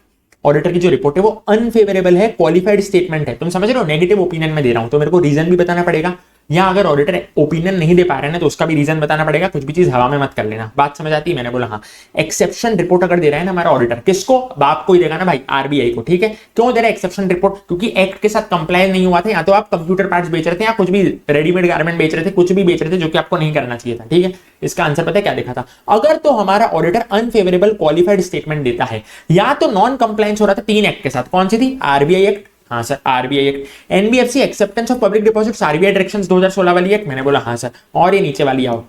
ऑडिटर की जो रिपोर्ट है वो अनफेवरेबल है, क्वालिफाइड स्टेटमेंट है, तुम समझ रहे हो, नेगेटिव ओपिनियन में दे रहा हूं, तो मेरे को रीजन भी बताना पड़ेगा। या अगर ऑडिटर ओपिनियन नहीं दे पा रहे हैं तो उसका भी रीजन बताना पड़ेगा। कुछ भी चीज हवा में मत कर लेना। बात समझ आती है? मैंने बोला हाँ। एक्सेप्शन रिपोर्ट अगर दे रहा है ना हमारा ऑडिटर, किसको? बाप को ही देगा ना भाई, आरबीआई को। ठीक है, क्यों दे रहा है एक्सेप्शन रिपोर्ट? क्योंकि एक्ट के साथ कंप्लाई नहीं हुआ था, या तो आप कंप्यूटर पार्ट्स बेच रहे थे या कुछ भी रेडीमेड गारमेंट बेच रहे थे, कुछ भी बेच रहे थे जो कि आपको नहीं करना चाहिए था। ठीक है, इसका आंसर पता है क्या देखा था? अगर तो हमारा ऑडिटर अनफेवरेबल क्वालिफाइड स्टेटमेंट देता है, या तो नॉन कंप्लायंस हो रहा था 3 एक्ट के साथ। कौन सी थी? आरबीआई एक्ट, हाँ sir RBI act, NBFC acceptance of public deposits RBI directions 2016 वाली एक्ट। मैंने बोला हाँ सर। और ये नीचे वाली आओ,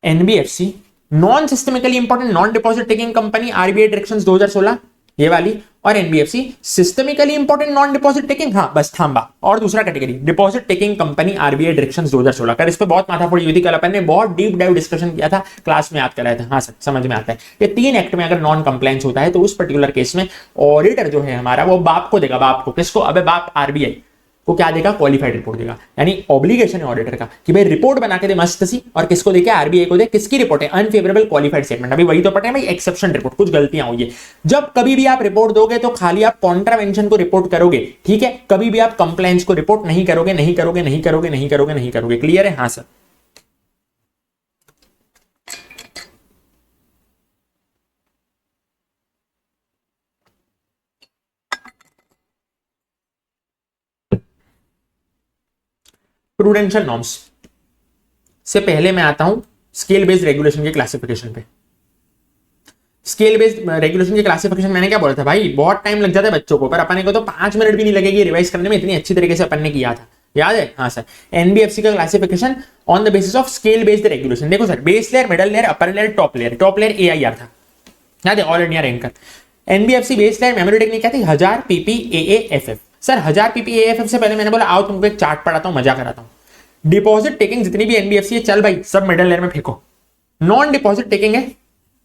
NBFC non systemically important non deposit taking company RBI directions 2016, ये वाली। और NBFC systemically important non deposit taking, हाँ बस थांबा। और दूसरा category deposit taking company RBI directions 2016 कर, इस पे बहुत माथाफोड़ी हुई थी कल, अपन ने बहुत डीप डाइव डिस्कशन किया था, क्लास में याद कराया था। हाँ सर समझ में आता है। ये 3 एक्ट में अगर नॉन कंप्लायंस होता है तो उस पर्टिकुलर केस में ऑडिटर जो है हमारा वो बाप को देगा। बाप को, किसको? अबे बाप आरबीआई को क्या देगा? क्वालिफाइड रिपोर्ट देगा। यानी ऑब्लिगेशन है ऑडिटर का कि भाई रिपोर्ट बना के दे मस्त सी, और किसको देके? आरबीआई को दे। किसकी रिपोर्ट है? Unfavourable qualified statement. अभी वही तो पढ़े भाई, एक्सेप्शन रिपोर्ट, कुछ गलतियां हुई है। जब कभी भी आप रिपोर्ट दोगे तो खाली आप कॉन्ट्रावेंशन को रिपोर्ट करोगे, ठीक है, कभी भी आप कंप्लायंस को रिपोर्ट नहीं करोगे, नहीं करोगे, नहीं करोगे, नहीं करोगे, नहीं करोगे। क्लियर है? हाँ सर। प्रूडेंशियल नॉर्म्स से पहले मैं आता हूं स्केल बेस्ड रेगुलेशन के क्लासिफिकेशन पे। स्केल बेस्ड रेगुलेशन की क्लासिफिकेशन मैंने क्या बोला था भाई, बहुत टाइम लग जाता है बच्चों को, पर अपने को तो 5 मिनट भी नहीं लगेगी रिवाइज करने में, इतनी अच्छी तरीके से अपन ने किया था, याद है? हाँ सर, एनबीएफसी का classification on the basis of scale based regulation. देखो sir, base layer, middle layer, upper layer, top layer AIR था, याद है? All India ranker. NBFC base layer memory technique क्या थी? 1000 पीपीएएएफएफ। सर 1000 पीपीएएफएफ से पहले मैंने बोला आओ तुमको एक चार्ट पढ़ाता हूं, मजा कराता हूं। डिपॉजिट टेकिंग जितनी भी एनबीएफसी है, चल भाई सब मिडल लेयर में फेंको। नॉन डिपॉजिट टेकिंग है,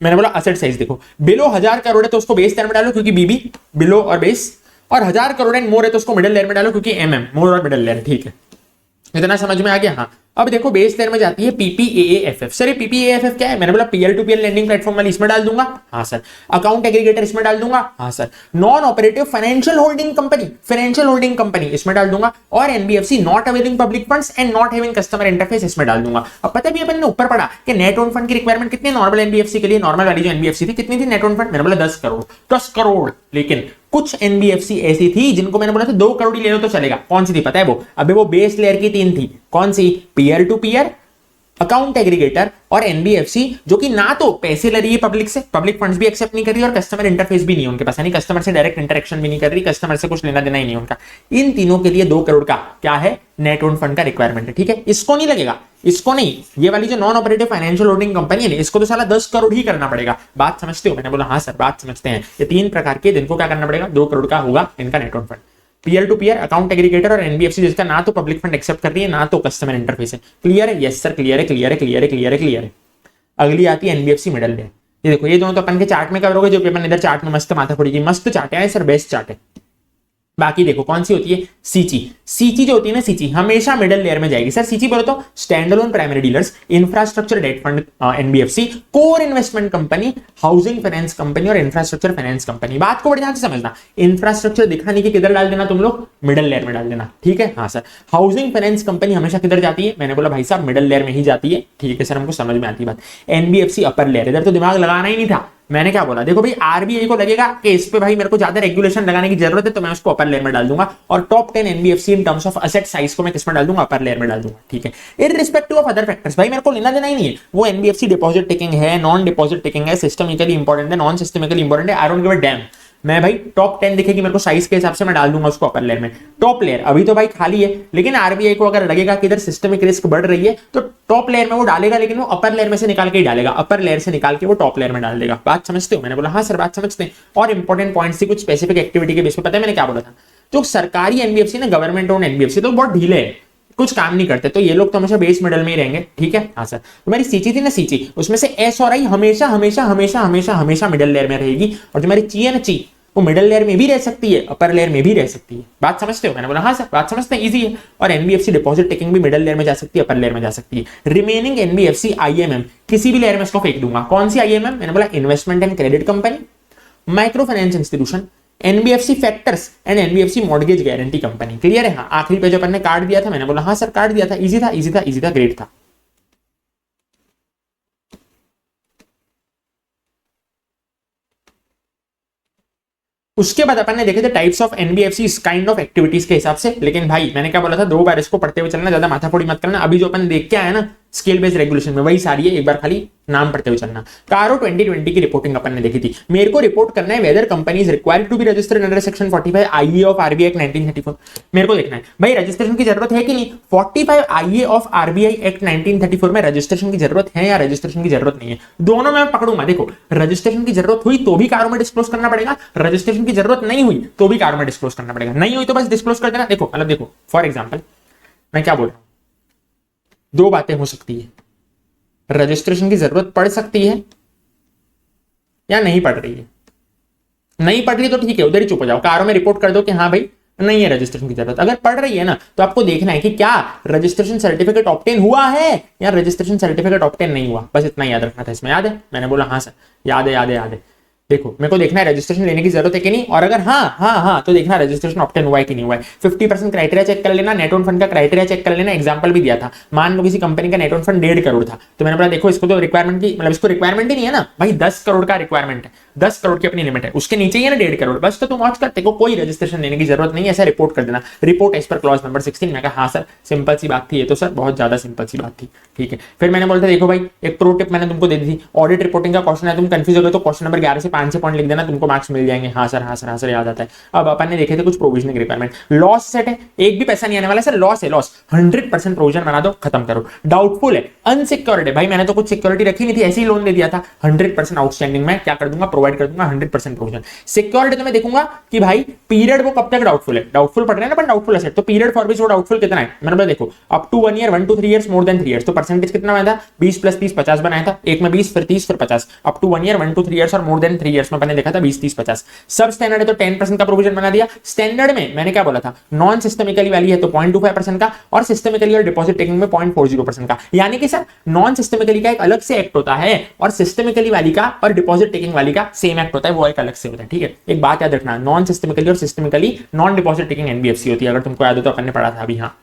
मैंने बोला असेट साइज देखो, बिलो 1000 करोड़ है तो उसको बेस लेयर में डालो क्योंकि बीबी बिलो और बेस, और 1000 करोड़ एंड मोर है तो उसको मिडल लेयर में डालो क्योंकि एमएम मोर और मिडल लेयर। ठीक है, इतना समझ में आ गया? हाँ। अब देखो बेस लेयर में जाती है पीपीएएफएफ। सर ये पीपीएएफएफ क्या है? मैंने बोला PL to PL lending platform वाली, इसमें डाल दूंगा। हाँ सर। अकाउंट एग्रीगेटर इसमें डाल दूंगा। हाँ sir. Non operative financial holding company इसमें डाल दूंगा, और NBFC not availing public funds and not having customer interface इसमें डाल दूंगा। अब पता भी अपन ने ऊपर पढ़ा कि नेट ओन फंड की रिक्वायरमेंट कितनी नॉर्मल एनबीएफसी के लिए, नॉर्मल वाली जो एनबीएफसी थी कितनी थी नेट ओन फंड? मैंने बोला 10 करोड़। 10 करोड़, लेकिन कुछ एनबीएफसी ऐसी थी जिनको मैंने बोला था 2 करोड़ ही ले लो तो चलेगा। कौन सी थी पता है वो? अबे वो बेस लेयर की 3 थी। कौन सी? Peer to peer, account aggregator और एनबीएफसी, जो कि ना तो पैसे ले रही है पब्लिक से, पब्लिक फंड्स भी एक्सेप्ट नहीं कर रही और कस्टमर इंटरफेस भी नहीं है उनके पास, यानी कस्टमर से डायरेक्ट इंटरेक्शन भी नहीं कर रही, कस्टमर से कुछ लेना देना ही नहीं उनका। इन तीनों के लिए 2 करोड़ का क्या है? नेट ओन फंड का रिक्वायरमेंट है। ठीक है, इसको नहीं लगेगा, इसको नहीं, ये वाली जो non operative financial holding company है इसको तो साला 10 करोड़ ही करना पड़ेगा। बात समझते हो? मैंने बोला हाँ सर बात समझते हैं। ये 3 प्रकार के जिनको क्या करना पड़ेगा? 2 करोड़ का होगा इनका net own fund. Peer to peer, account aggregator और एनबीएफसी जिसका ना तो पब्लिक फंड एक्सेप्ट कर रही है ना तो कस्टमर इंटरफेस है। क्लियर है? यस सर क्लियर है, क्लियर है, क्लियर है, क्लियर है, क्लियर है। अगली आती है एनबीएफसी मिडल लेयर। ये देखो, ये दोनों तो अपन के चार्ट में करोगे, जो पेपर इधर चार्ट में मस्त माथा फोड़ी की मस्त चार्ट है सर, बेस्ट चार्ट है। बाकी देखो कौन सी होती है? सीची। सीची जो होती है ना, सीची हमेशा मिडल लेयर में जाएगी। सर सीची बोलो तो stand alone primary dealers, infrastructure debt fund NBFC, core investment company, housing finance company और इंफ्रास्ट्रक्चर फाइनेंस कंपनी। बात को बड़े ध्यान से समझना, इंफ्रास्ट्रक्चर दिखाने की किधर डाल देना तुम लोग? मिडल लेयर में डाल देना। ठीक है? हाँ सर। हाउसिंग फाइनेंस कंपनी हमेशा किधर जाती है? मैंने बोला भाई साहब मिडल लेयर में ही जाती है। ठीक है सर, हमको समझ में आती बात। एनबीएफसी अपर लेयर, इधर तो दिमाग लगाना ही नहीं था। मैंने क्या बोला? देखो भाई आरबीआई को लगेगा कि इस पे भाई मेरे को ज्यादा रेगुलेशन लगाने की जरूरत है तो मैं उसको अपर लेयर में डाल दूंगा, और top 10 NBFC in terms of asset size को मैं किसमें डाल दूंगा? अपर लेयर में डाल दूंगा। ठीक है, इररिस्पेक्टिव ऑफ अदर फैक्टर्स, भाई मेरे को लेना देना ही नहीं है वो एनबीएफसी डिपॉजिट टेकिंग है, नॉन डिपॉजिट टेकिंग है, सिस्टमिकली इंपॉर्टेंट है, नॉन सिस्टमिकली इंपॉर्टेंट है, I don't give a dam. मैं भाई टॉप 10 दिखेगी मेरे को साइज के हिसाब से मैं डाल दूंगा उसको अपर लेयर में। टॉप लेयर अभी तो भाई खाली है, लेकिन आरबीआई को अगर लगेगा कि इधर सिस्टमिक रिस्क बढ़ रही है तो टॉप लेयर में वो डालेगा, लेकिन वो अपर लेयर में से निकाल के ही डालेगा, अपर लेयर से निकाल के वो टॉप लेयर में डाल देगा। बात समझते हो? मैंने बोला हाँ सर बात समझते हैं। और इंपॉर्टेंट पॉइंट्स थी कुछ स्पेसिफिक एक्टिविटी के बेस पे। पता है मैंने क्या बोला था? जो सरकारी एनबीएफसी ना, गवर्नमेंट ओन एनबीएफसी तो बहुत ढीले है, कुछ काम नहीं करते, तो ये लोग तो हमेशा बेस मिडल में ही रहेंगे। ठीक है? हाँ सर। तुम्हारी सीची थी ना, सीची, उसमें से एस और आई हमेशा हमेशा हमेशा हमेशा हमेशा मिडल लेयर में रहेगी, और तुम्हारी ची है ना, ची, वो मिडल लेयर में भी रह सकती है, अपर लेयर में भी रह सकती है। बात समझते हो? मैंने बोला हाँ सर बात समझते हैं, इजी है। और एनबीएफसी डिपॉजिट टेकिंग भी मिडल लेयर में जा सकती है, अपर लेयर में जा सकती है। रिमेनिंग एनबीएफसी आईएमएम किसी भी लेयर में इसको फेंक दूंगा। कौन सी आईएमएम? मैंने बोला investment and credit company, micro finance institution, NBFC factors and NBFC mortgage guarantee company. Clear है? हाँ। आखिरी पेज अपन ने कार्ड दिया था, मैंने बोला हाँ सर कार्ड दिया था, इजी था, इजी था, इजी था, ग्रेट था। उसके बाद अपन ने देखे थे टाइप्स ऑफ एनबीएफसी इस काइंड ऑफ एक्टिविटीज के हिसाब से। लेकिन भाई मैंने क्या बोला था? 2 बार इसको पढ़ते हुए चलना, ज्यादा माथाफोड़ी मत करना। अभी जो अपन देख के आया ना स्केल बेस्ड रेगुलेशन में, वही सारी है, एक बार खाली नाम पढ़ते हुए चलना। कारो 2020 की रिपोर्टिंग अपन ने देखी थी। मेरे को रिपोर्ट करना है whether company is required to be registered under section 45 IA of RBI act 1934। मेरे को देखना है भाई रजिस्ट्रेशन की जरूरत है कि नहीं। 45 आईए ऑफ आरबीआई एक्ट 1934 में रजिस्ट्रेशन की जरूरत है या रजिस्ट्रेशन की जरूरत नहीं है, दोनों में पकड़ूंगा। देखो रजिस्ट्रेशन की जरूरत हुई तो भी कारो में डिस्क्लोज करना पड़ेगा, रजिस्ट्रेशन की जरूरत नहीं हुई तो भी कारो में डिस्क्लोज करना पड़ेगा। नहीं हुई तो बस डिस्क्लोज कर देना। देखो मतलब देखो फॉर एग्जाम्पल मैं क्या बोल रहा हूं, 2 बातें हो सकती है, रजिस्ट्रेशन की जरूरत पड़ सकती है या नहीं पड़ रही है। नहीं पड़ रही तो ठीक है, उधर ही चुप हो जाओ, कारों में रिपोर्ट कर दो कि हाँ भाई नहीं है रजिस्ट्रेशन की जरूरत। अगर पड़ रही है ना तो आपको देखना है कि क्या रजिस्ट्रेशन सर्टिफिकेट ऑब्टेन हुआ है या रजिस्ट्रेशन सर्टिफिकेट ऑब्टेन नहीं हुआ। बस इतना याद रखना था इसमें। याद है? मैंने बोला हाँ सर याद है, याद है, याद है। देखो मेरे को देखना है रजिस्ट्रेशन लेने की जरूरत है कि नहीं, और अगर हाँ तो देखना रजिस्ट्रेशन ऑब्टेन हुआ है कि नहीं हुआ है। 50% क्राइटेरिया चेक कर लेना, नेट ओन फंड का क्राइटेरिया चेक कर लेना। एग्जांपल भी दिया था, मान लो किसी कंपनी का नेट ओन फंड 1.5 करोड़ था, तो मैंने बोला देखो इसको तो रिक्वायरमेंट की मतलब इसको रिक्वायरमेंट ही नहीं है ना भाई, 10 करोड़ का रिक्वायरमेंट है। 10 करोड़ की अपनी लिमिट है, उसके नीचे ही है ना 1.5 करोड़, बस तो तुम वॉच करते को कोई रजिस्ट्रेशन लेने की जरूरत नहीं है, ऐसा रिपोर्ट कर देना, report as per clause number 16। मैं कहा हाँ सर सिंपल सी बात थी, ये तो सर बहुत ज्यादा सिंपल सी बात थी, ठीक है। फिर मैंने बोलता देखो भाई एक प्रो टिप मैंने तुमको दे दी थी, ऑडिट रिपोर्टिंग का क्वेश्चन है, तुम कंफ्यूज हो गए तो क्वेश्चन नंबर 11 से 5 से पॉइंट लिख देना, तुमको मार्क्स मिल जाएंगे। हाँ सर हाँ सर हाँ सर याद आता है। अब अपन ने देखे थे कुछ प्रोविजनिंग रिक्वायरमेंट, लॉस सेट है, एक भी पैसा नहीं आने वाला सर, लॉस है लॉस, 100% प्रोविजन बना दो, खत्म करो। डाउटफुल है, अनसिक्योर्ड है, भाई मैंने तो कुछ सिक्योरिटी रखी नहीं थी, ऐसे ही लोन दे दिया था, 100% आउटस्टैंडिंग में क्या कर दूंगा, प्रोवाइड कर दूंगा 100% प्रोविजन। सिक्योरिटी तो मैं देखूंगा कि भाई पीरियड वो कब तक डाउटफुल है, डाउटफुल पढ़ रहे हैं ना, डाउटफुल एसेट तो पीरियड फॉर विच वो डाउटफुल कितना है, मैंने बोला देखो up to 1 year, 1 to 3 years, more than 3 years, तो परसेंटेज कितना बनाया था, 20 + 30 50 बनाया था, एक में 20 फिर 30 फिर 50, up to 1 year, 1 to 3 years और मोर देन 3 years में मैंने देखा था 20 30 50। सब स्टैंडर्ड है तो 10% का प्रोविजन बना दिया। स्टैंडर्ड में मैंने क्या बोला था, नॉन सिस्टमिकली वाली है तो 0.25% का, और सिस्टमिकली और डिपॉजिट टेकिंग में 0.40% का, यानी कि सर नॉन सिस्टमिकली का एक अलग से एक्ट होता है और सिस्टमिकली वाली का और डिपॉजिट टेकिंग वाली का सेम एक्ट होता है, वो एक अलग से होता है, ठीक है। एक बात याद रखना, नॉन सिस्टमिकली और systemically non deposit taking NBFC होती है, अगर तुमको याद हो तो अपन ने पढ़ा था अभी। हाँ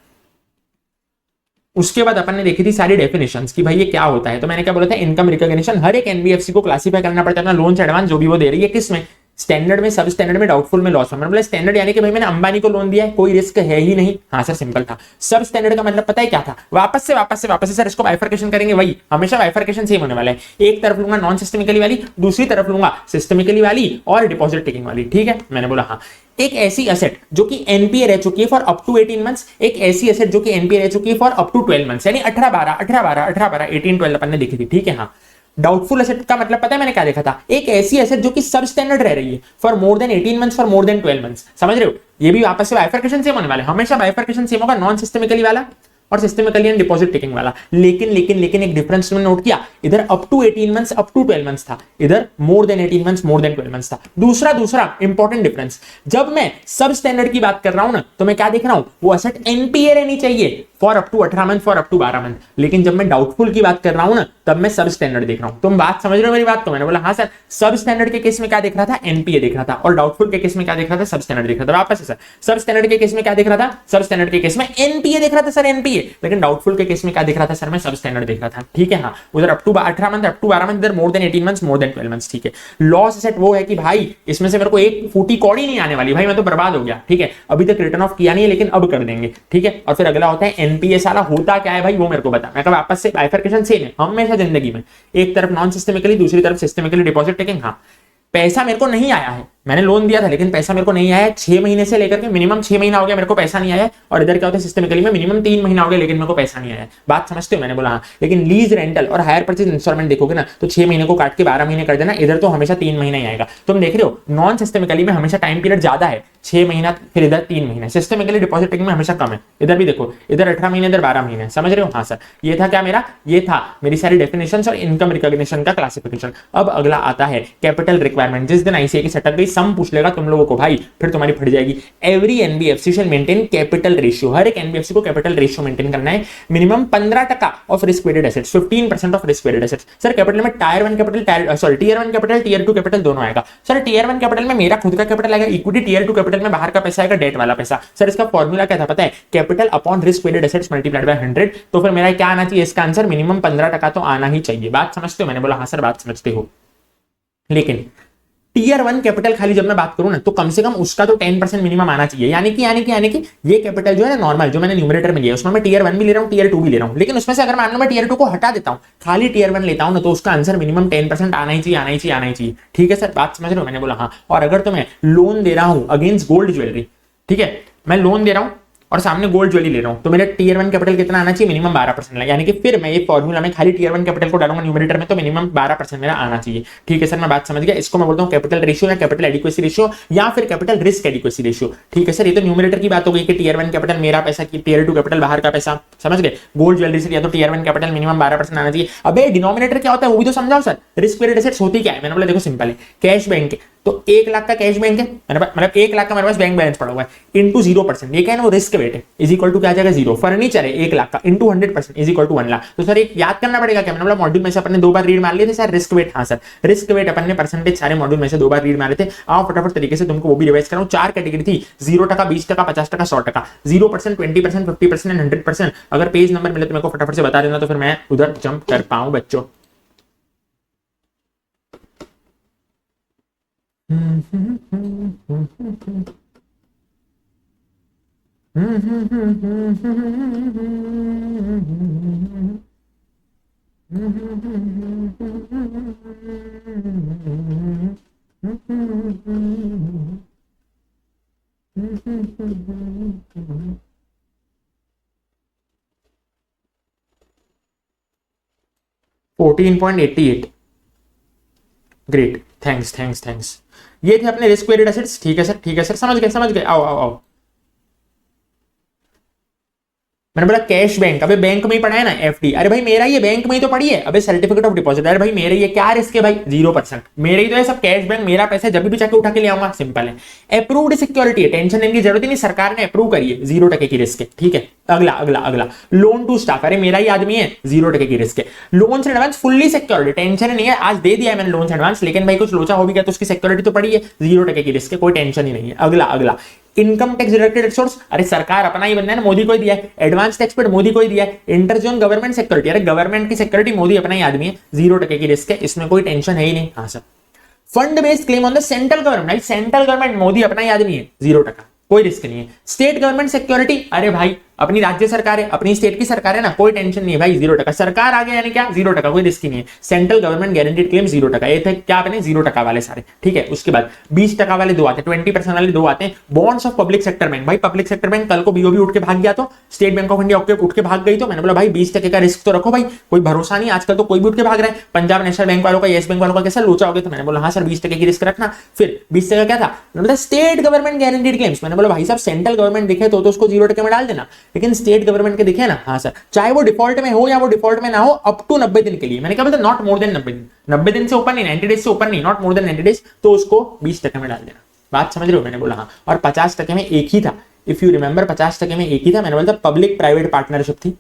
उसके बाद अपन ने देखी थी सारी डेफिनेशंस कि भाई ये क्या होता है, तो मैंने क्या बोला था, इनकम रिकॉग्निशन हर एक एनबीएफसी को क्लासिफाई करना पड़ता है अपना लोन से एडवांस जो भी वो दे रही है, किसमें, स्टैंडर्ड में, सब स्टैंडर्ड में, डाउटफुल में, लॉस में। मतलब स्टैंडर्ड यानी कि भाई मैंने अंबानी को लोन दिया है, कोई रिस्क है ही नहीं, हाँ सर सिंपल था। सब स्टैंडर्ड का मतलब पता है क्या था, वापस से सर इसको बाइफरकेशन करेंगे, वही हमेशा बाइफरकेशन सेम होने वाला है, एक तरफ लूंगा नॉन सिस्टमिकली वाली, दूसरी तरफ लूंगा सिस्टमिकली वाली और डिपॉजिट टेकिंग वाली, ठीक है। मैंने बोला हाँ एक ऐसी एसेट जो कि एनपीए रह चुकी है फॉर अप टू 18 मंथ्स, एक ऐसी एसेट जो कि एनपीए रह चुकी है फॉर अप टू 12 मंथ्स, यानी 18 12 18 12 18 12 18 12 अपन ने देखी थी, ठीक है। हाँ डाउटफुल एसेट का मतलब पता है मैंने क्या देखा था, एक ऐसी एसेट जो कि सब स्टैंडर्ड रह रही है for more than 18 months, for more than 12 months, समझ रहे हो, ये भी वापस से बाइफरकेशन सेम होने वाला है, हमेशा बाइफरकेशन सेम होगा, नॉन सिस्टमिकली वाला और सिस्टमिकली एंड डिपॉजिट टेकिंग वाला। लेकिन एक डिफरेंस तुमने नोट किया, इधर up to 18 months up to 12 months था, इधर more than 18 months more than 12 months था। दूसरा इंपॉर्टेंट डिफरेंस, जब मैं सब स्टैंडर्ड की बात कर रहा हूं ना तो मैं क्या देख रहा हूं, वो एसेट एनपीए रहनी चाहिए for up to 18 month, for up to 12 month, लेकिन जब मैं डाउटफुल की बात कर रहा हूं ना तब मैं सब स्टैंडर्ड देख रहा हूं। तुम बात समझ रहे हो मेरी बात को, मैंने बोला हाँ सर सब स्टैंडर्ड के केस में क्या देख रहा था, एनपीए देख रहा था, और डाउटफुल के केस में क्या देख रहा था, सब स्टैंडर्ड देख रहा था। वापस से सर सब स्टैंडर्ड के केस में क्या देख रहा था, सब स्टैंडर्ड के केस में एनपीए देख रहा था सर, एनपीए, लेकिन डाउटफुल के केस में क्या देख रहा था सर, मैं सब स्टैंडर्ड देख रहा था, ठीक है। हाँ उधर up to 18 month up to 12 month, इधर more than 18 months more than 12 months, ठीक है। लॉस एसेट वो है कि भाई इसमें से मेरे को एक फूटी कौड़ी नहीं आने वाली, भाई मैं तो बर्बाद हो गया, ठीक है, अभी तक रिटर्न ऑफ किया नहीं है लेकिन अब कर देंगे, ठीक है। और फिर अगला होता है एनपीए, साला होता क्या है भाई वो मेरे को बता, मैं वापस से बाइफरकेशन सेम है हमेशा जिंदगी में, एक तरफ नॉन सिस्टमिकली दूसरी तरफ सिस्टमिकली डिपॉजिट टेकिंग। हाँ पैसा मेरे को नहीं आया है, मैंने लोन दिया था लेकिन पैसा मेरे को नहीं आया है, 6 महीने से लेकर के मिनिमम 6 महीना हो गया मेरे को पैसा नहीं आया है, और इधर क्या होता है सिस्टमिकली में मिनिमम 3 महीना हो गया लेकिन मेरे को पैसा नहीं आया है। बात समझते हो, मैंने बोला हाँ। लेकिन लीज रेंटल और हायर परचेज इंस्टॉलमेंट देखोगे ना तो 6 महीने को काट के 12 महीने कर देना, इधर तो हमेशा 3 महीना ही आएगा। तुम देख रहे हो नॉन सिस्टमिकली में हमेशा टाइम पीरियड ज्यादा है, 6 महीना, फिर इधर 3 महीने, सिस्टमिकली डिपॉजिट टेकिंग में हमेशा कम है। इधर भी देखो, इधर 18 महीने, इधर 12 महीने, समझ रहे हो। हाँ सर ये था क्या मेरा, ये था मेरी सारी डेफिनेशंस और इनकम रिकॉग्निशन का क्लासिफिकेशन। अब अगला आता है कैपिटल रिक्वायरमेंट। जिस दिन आईसीआई की सेटअप गई सम पूछ लेगा तुम लोगों को भाई, फिर तुम्हारी फट जाएगी। Every NBFC shall maintain capital ratio, हर एक एनबीएफसी को कैपिटल रेशियो मेंटेन करना है, minimum 15% of risk weighted assets, 15% of risk weighted assets. Sir capital में टियर 1 कैपिटल, टियर 2 कैपिटल दोनों आएगा। सर टियर 1 कैपिटल में मेरा खुद का कैपिटल आएगा इक्विटी, टियर 2 कैपिटल में बाहर का पैसा आएगा, डेट वाला पैसा। सर इसका फॉर्मूला क्या था पता है, capital upon risk weighted assets multiplied by 100। तो फिर मेरा क्या आना चाहिए, इसका आंसर मिनिमम 15% तो आना ही चाहिए। बात समझते हो, मैंने बोला हाँ सर बात समझते हो। लेकिन टियर 1 कैपिटल खाली जब मैं बात करूं ना तो कम से कम उसका तो 10% मिनिमम आना चाहिए, यानी कि ये कैपिटल जो है ना नॉर्मल जो मैंने न्यूमरेटर में लिया उसमें मैं टियर 1 भी ले रहा हूं टियर 2 भी ले रहा हूं, लेकिन उसमें से अगर मान लो मैं टियर 2 को हटा देता हूं खाली टियर 1 लेता हूं ना तो उसका आंसर मिनिमम 10% आना ही चाहिए। ठीक है सर बात समझ रहे हो, मैंने बोला हाँ। और अगर तो मैं लोन दे रहा हूं अगेंस्ट गोल्ड ज्वेलरी, ठीक है, मैं लोन दे रहा हूं और सामने गोल्ड ज्वेलरी ले रहा हूं तो मेरा टियर 1 कैपिटल कितना आना चाहिए, मिनिमम 12%, यानी कि फिर मैं ये फॉर्मूला में खाली टियर 1 कैपिटल को डालूंगा न्यूमरेटर में तो मिनिमम 12% मेरा आना चाहिए। ठीक है सर मैं बात समझ गया। इसको मैं बोलता हूं कैपिटल रेशियो या कैपिटल एडिक्वेसी रेशियो या फिर कैपिटल रिस्क एडिक्वेसी रेशियो। ठीक है सर ये तो न्यूमरेटर की बात हो गई कि टियर 1 कैपिटल मेरा पैसा की टियर 2 कैपिटल बाहर का पैसा, समझ गए। गोल्ड ज्वेलरी से लिया तो टियर 1 कैपिटल मिनिमम 12% आना चाहिए। अबे डिनोमिनेटर क्या होता है वो भी तो समझाओ सर। रिस्क वेटेड एसेट्स होती क्या है, मैंने बोला देखो सिंपल है, कैश बैंक तो 1 लाख का कैश बैंक है, मतलब 1 लाख का मेरे पास बैंक बैलेंस पड़ा हुआ है इंटू 0%, ये क्या है ना वो रिस्क वेट है, इज इक्वल टू क्या आ जाएगा 0। फर्नीचर है 1 लाख का into 100% is equal to 1 lakh. तो सर एक याद करना पड़ेगा क्या, मैंने बोला मॉड्यूल में से अपन ने 2 बार रीड मार लिए थे सर रिस्क वेट। हाँ सर रिस्क वेट अपन ने परसेंटेज सारे मॉड्यूल में से 2 बार रीड मारे थे। आओ फटाफट तरीके से तुमको वो भी रिवाइज कराऊं। 4 कैटेगरी थी, 0%, 20%, 50%, 100%, 0%, 20%, 50% एंड 100%। अगर पेज नंबर मिले तो मेरे को फटाफट से बता देना तो फिर मैं उधर जंप कर पाऊं बच्चों। 14.88। Great, thanks thanks thanks. ये थे अपने रिस्क वेटेड एसेट्स। ठीक है सर, ठीक है सर, समझ गए समझ गए। आओ आओ आओ। मैंने बोला कैश बैंक, अबे बैंक में ही पढ़ा है ना एफडी। अरे भाई मेरा ये बैंक में ही तो पढ़ी है। अबे सर्टिफिकेट ऑफ डिपॉजिट, अरे भाई मेरे ये क्या रिस्क है भाई, 0%। मेरे ही तो है सब कैश बैंक, मेरा पैसा जब भी जाके उठा के ले आऊंगा, सिंपल है। अप्रूव्ड सिक्योरिटी है, टेंशन लेने की जरूरत ही नहीं, सरकार ने अप्रूव करी है, 0% की रिस्क है। ठीक है, अगला अगला अगला, लोन टू स्टाफ, अरे मेरा ही आदमी है, 0% की रिस्क है। Loan advance fully security, tension नहीं है, आज दे दिया है मैंने लोन एडवांस, लेकिन भाई कुछ लोचा हो भी गया तो उसकी सिक्योरिटी तो पड़ी है, 0% की रिस्क है, कोई टेंशन ही नहीं है। अगला अगला, इनकम टैक्स डायरेक्टेड रिसोर्स, अरे सरकार अपना ही बंदा है ना, मोदी को ही दिया है। एडवांस टैक्स पेड मोदी को ही दिया है। इंटरजोन गवर्नमेंट सिक्योरिटी, अरे गवर्नमेंट की सिक्योरिटी मोदी अपना ही आदमी है, 0% की रिस्क है, इसमें कोई टेंशन है ही नहीं। हाँ sir. Fund based claim on the central government, central government Modi अपना ही आदमी है, 0%, कोई रिस्क नहीं है। स्टेट गवर्नमेंट सिक्योरिटी, अरे भाई अपनी राज्य सरकार है, अपनी स्टेट की सरकार है ना, कोई टेंशन नहीं है भाई, 0%। सरकार आ गया यानी क्या, 0%, कोई रिस्क नहीं है। Central government guaranteed claim 0%। ये थे क्या अपने 0% वाले सारे। ठीक है, उसके बाद 20% वाले दो आते हैं, 20% वाले दो आते हैं। Bonds of public sector bank, भाई पब्लिक सेक्टर बैंक कल को बीओबी उठ के भाग गया तो, स्टेट बैंक ऑफ इंडिया उठ के भाग गई तो, मैंने बोला भाई 20% का रिस्क तो रखो भाई, कोई भरोसा नहीं, आजकल तो कोई भी उठ के भाग रहा है। पंजाब नेशनल बैंक वालों का, येस बैंक वालों का कैसा लोचा हो गया, तो मैंने बोला हाँ सर 20% की रिस्क रखना। फिर 20% क्या था, मतलब स्टेट गवर्नमेंट गारंटीड क्लेम्स, मैंने बोला भाई साहब सेंट्रल गवर्नमेंट दिखे तो उसको 0% में डाल देना, लेकिन स्टेट गवर्नमेंट के दिखे ना, हाँ सर, चाहे वो डिफॉल्ट में हो या वो डिफॉल्ट में ना हो, अप टू 90 दिन के लिए। मैंने क्या बोला, नॉट मोर देन 90 दिन, 90 दिन से ऊपर नहीं, 90 डेज से ऊपर नहीं, नॉट मोर देन 90 डेज, तो उसको 20% में डाल देना। बात समझ रहे हो, मैंने बोला हाँ। और 50% में एक ही था, इफ यू रिमेंबर 50% में एक ही था, मैंने बोला पब्लिक प्राइवेट पार्टनरशिप थी।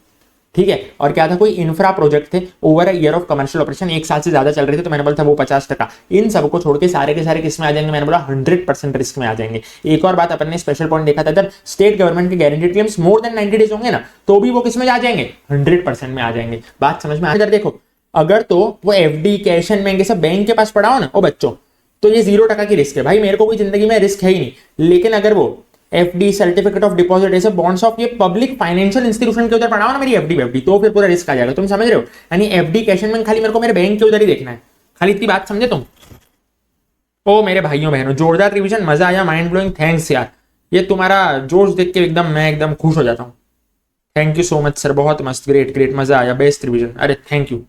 ठीक है, और क्या था, कोई इंफ्रा प्रोजेक्ट थे, over year of commercial operation, एक साल से ज्यादा चल रहे थे, तो मैंने बोला था वो 50%। इन सबको छोड़ के सारे के सारे किस में आ जाएंगे, मैंने बोला 100% रिस्क में आ जाएंगे। एक और बात अपन ने स्पेशल पॉइंट देखा था, जब स्टेट गवर्नमेंट के guaranteed claims more than 90 days होंगे ना, तो भी वो किस में आ जाएंगे, 100% में आ जाएंगे। बात समझ में आ, देखो अगर तो वो एफडी, कैश एंड बैंक, सब बैंक के पास पड़ा हो ना ओ बच्चों, तो ये 0% की रिस्क है भाई, मेरे को कोई जिंदगी में रिस्क है ही नहीं। लेकिन अगर वो एफडी, सर्टिफिकेट ऑफ डिपॉजिट, ऐसे बॉन्ड्स ऑफ ये पब्लिक फाइनेंशियल इंस्टीट्यूशन के उधर पड़ा हो ना मेरी एफडी, तो फिर पूरा रिस्क आ जाएगा। तुम समझ रहे हो, यानी एफडी, कैश एंड बैंक खाली मेरे को मेरे बैंक के उधर ही देखना है, खाली इतनी बात समझे तुम। ओ मेरे भाइयों बहनों, जोरदार रिवीजन, मजा आया, माइंड ब्लोइंग, थैंक्स यार, ये तुम्हारा जोश देख के एकदम मैं एकदम खुश हो जाता हूँ। Thank you so much sir, बहुत मस्त, ग्रेट ग्रेट, मजा आया, बेस्ट रिवीजन, अरे थैंक यू।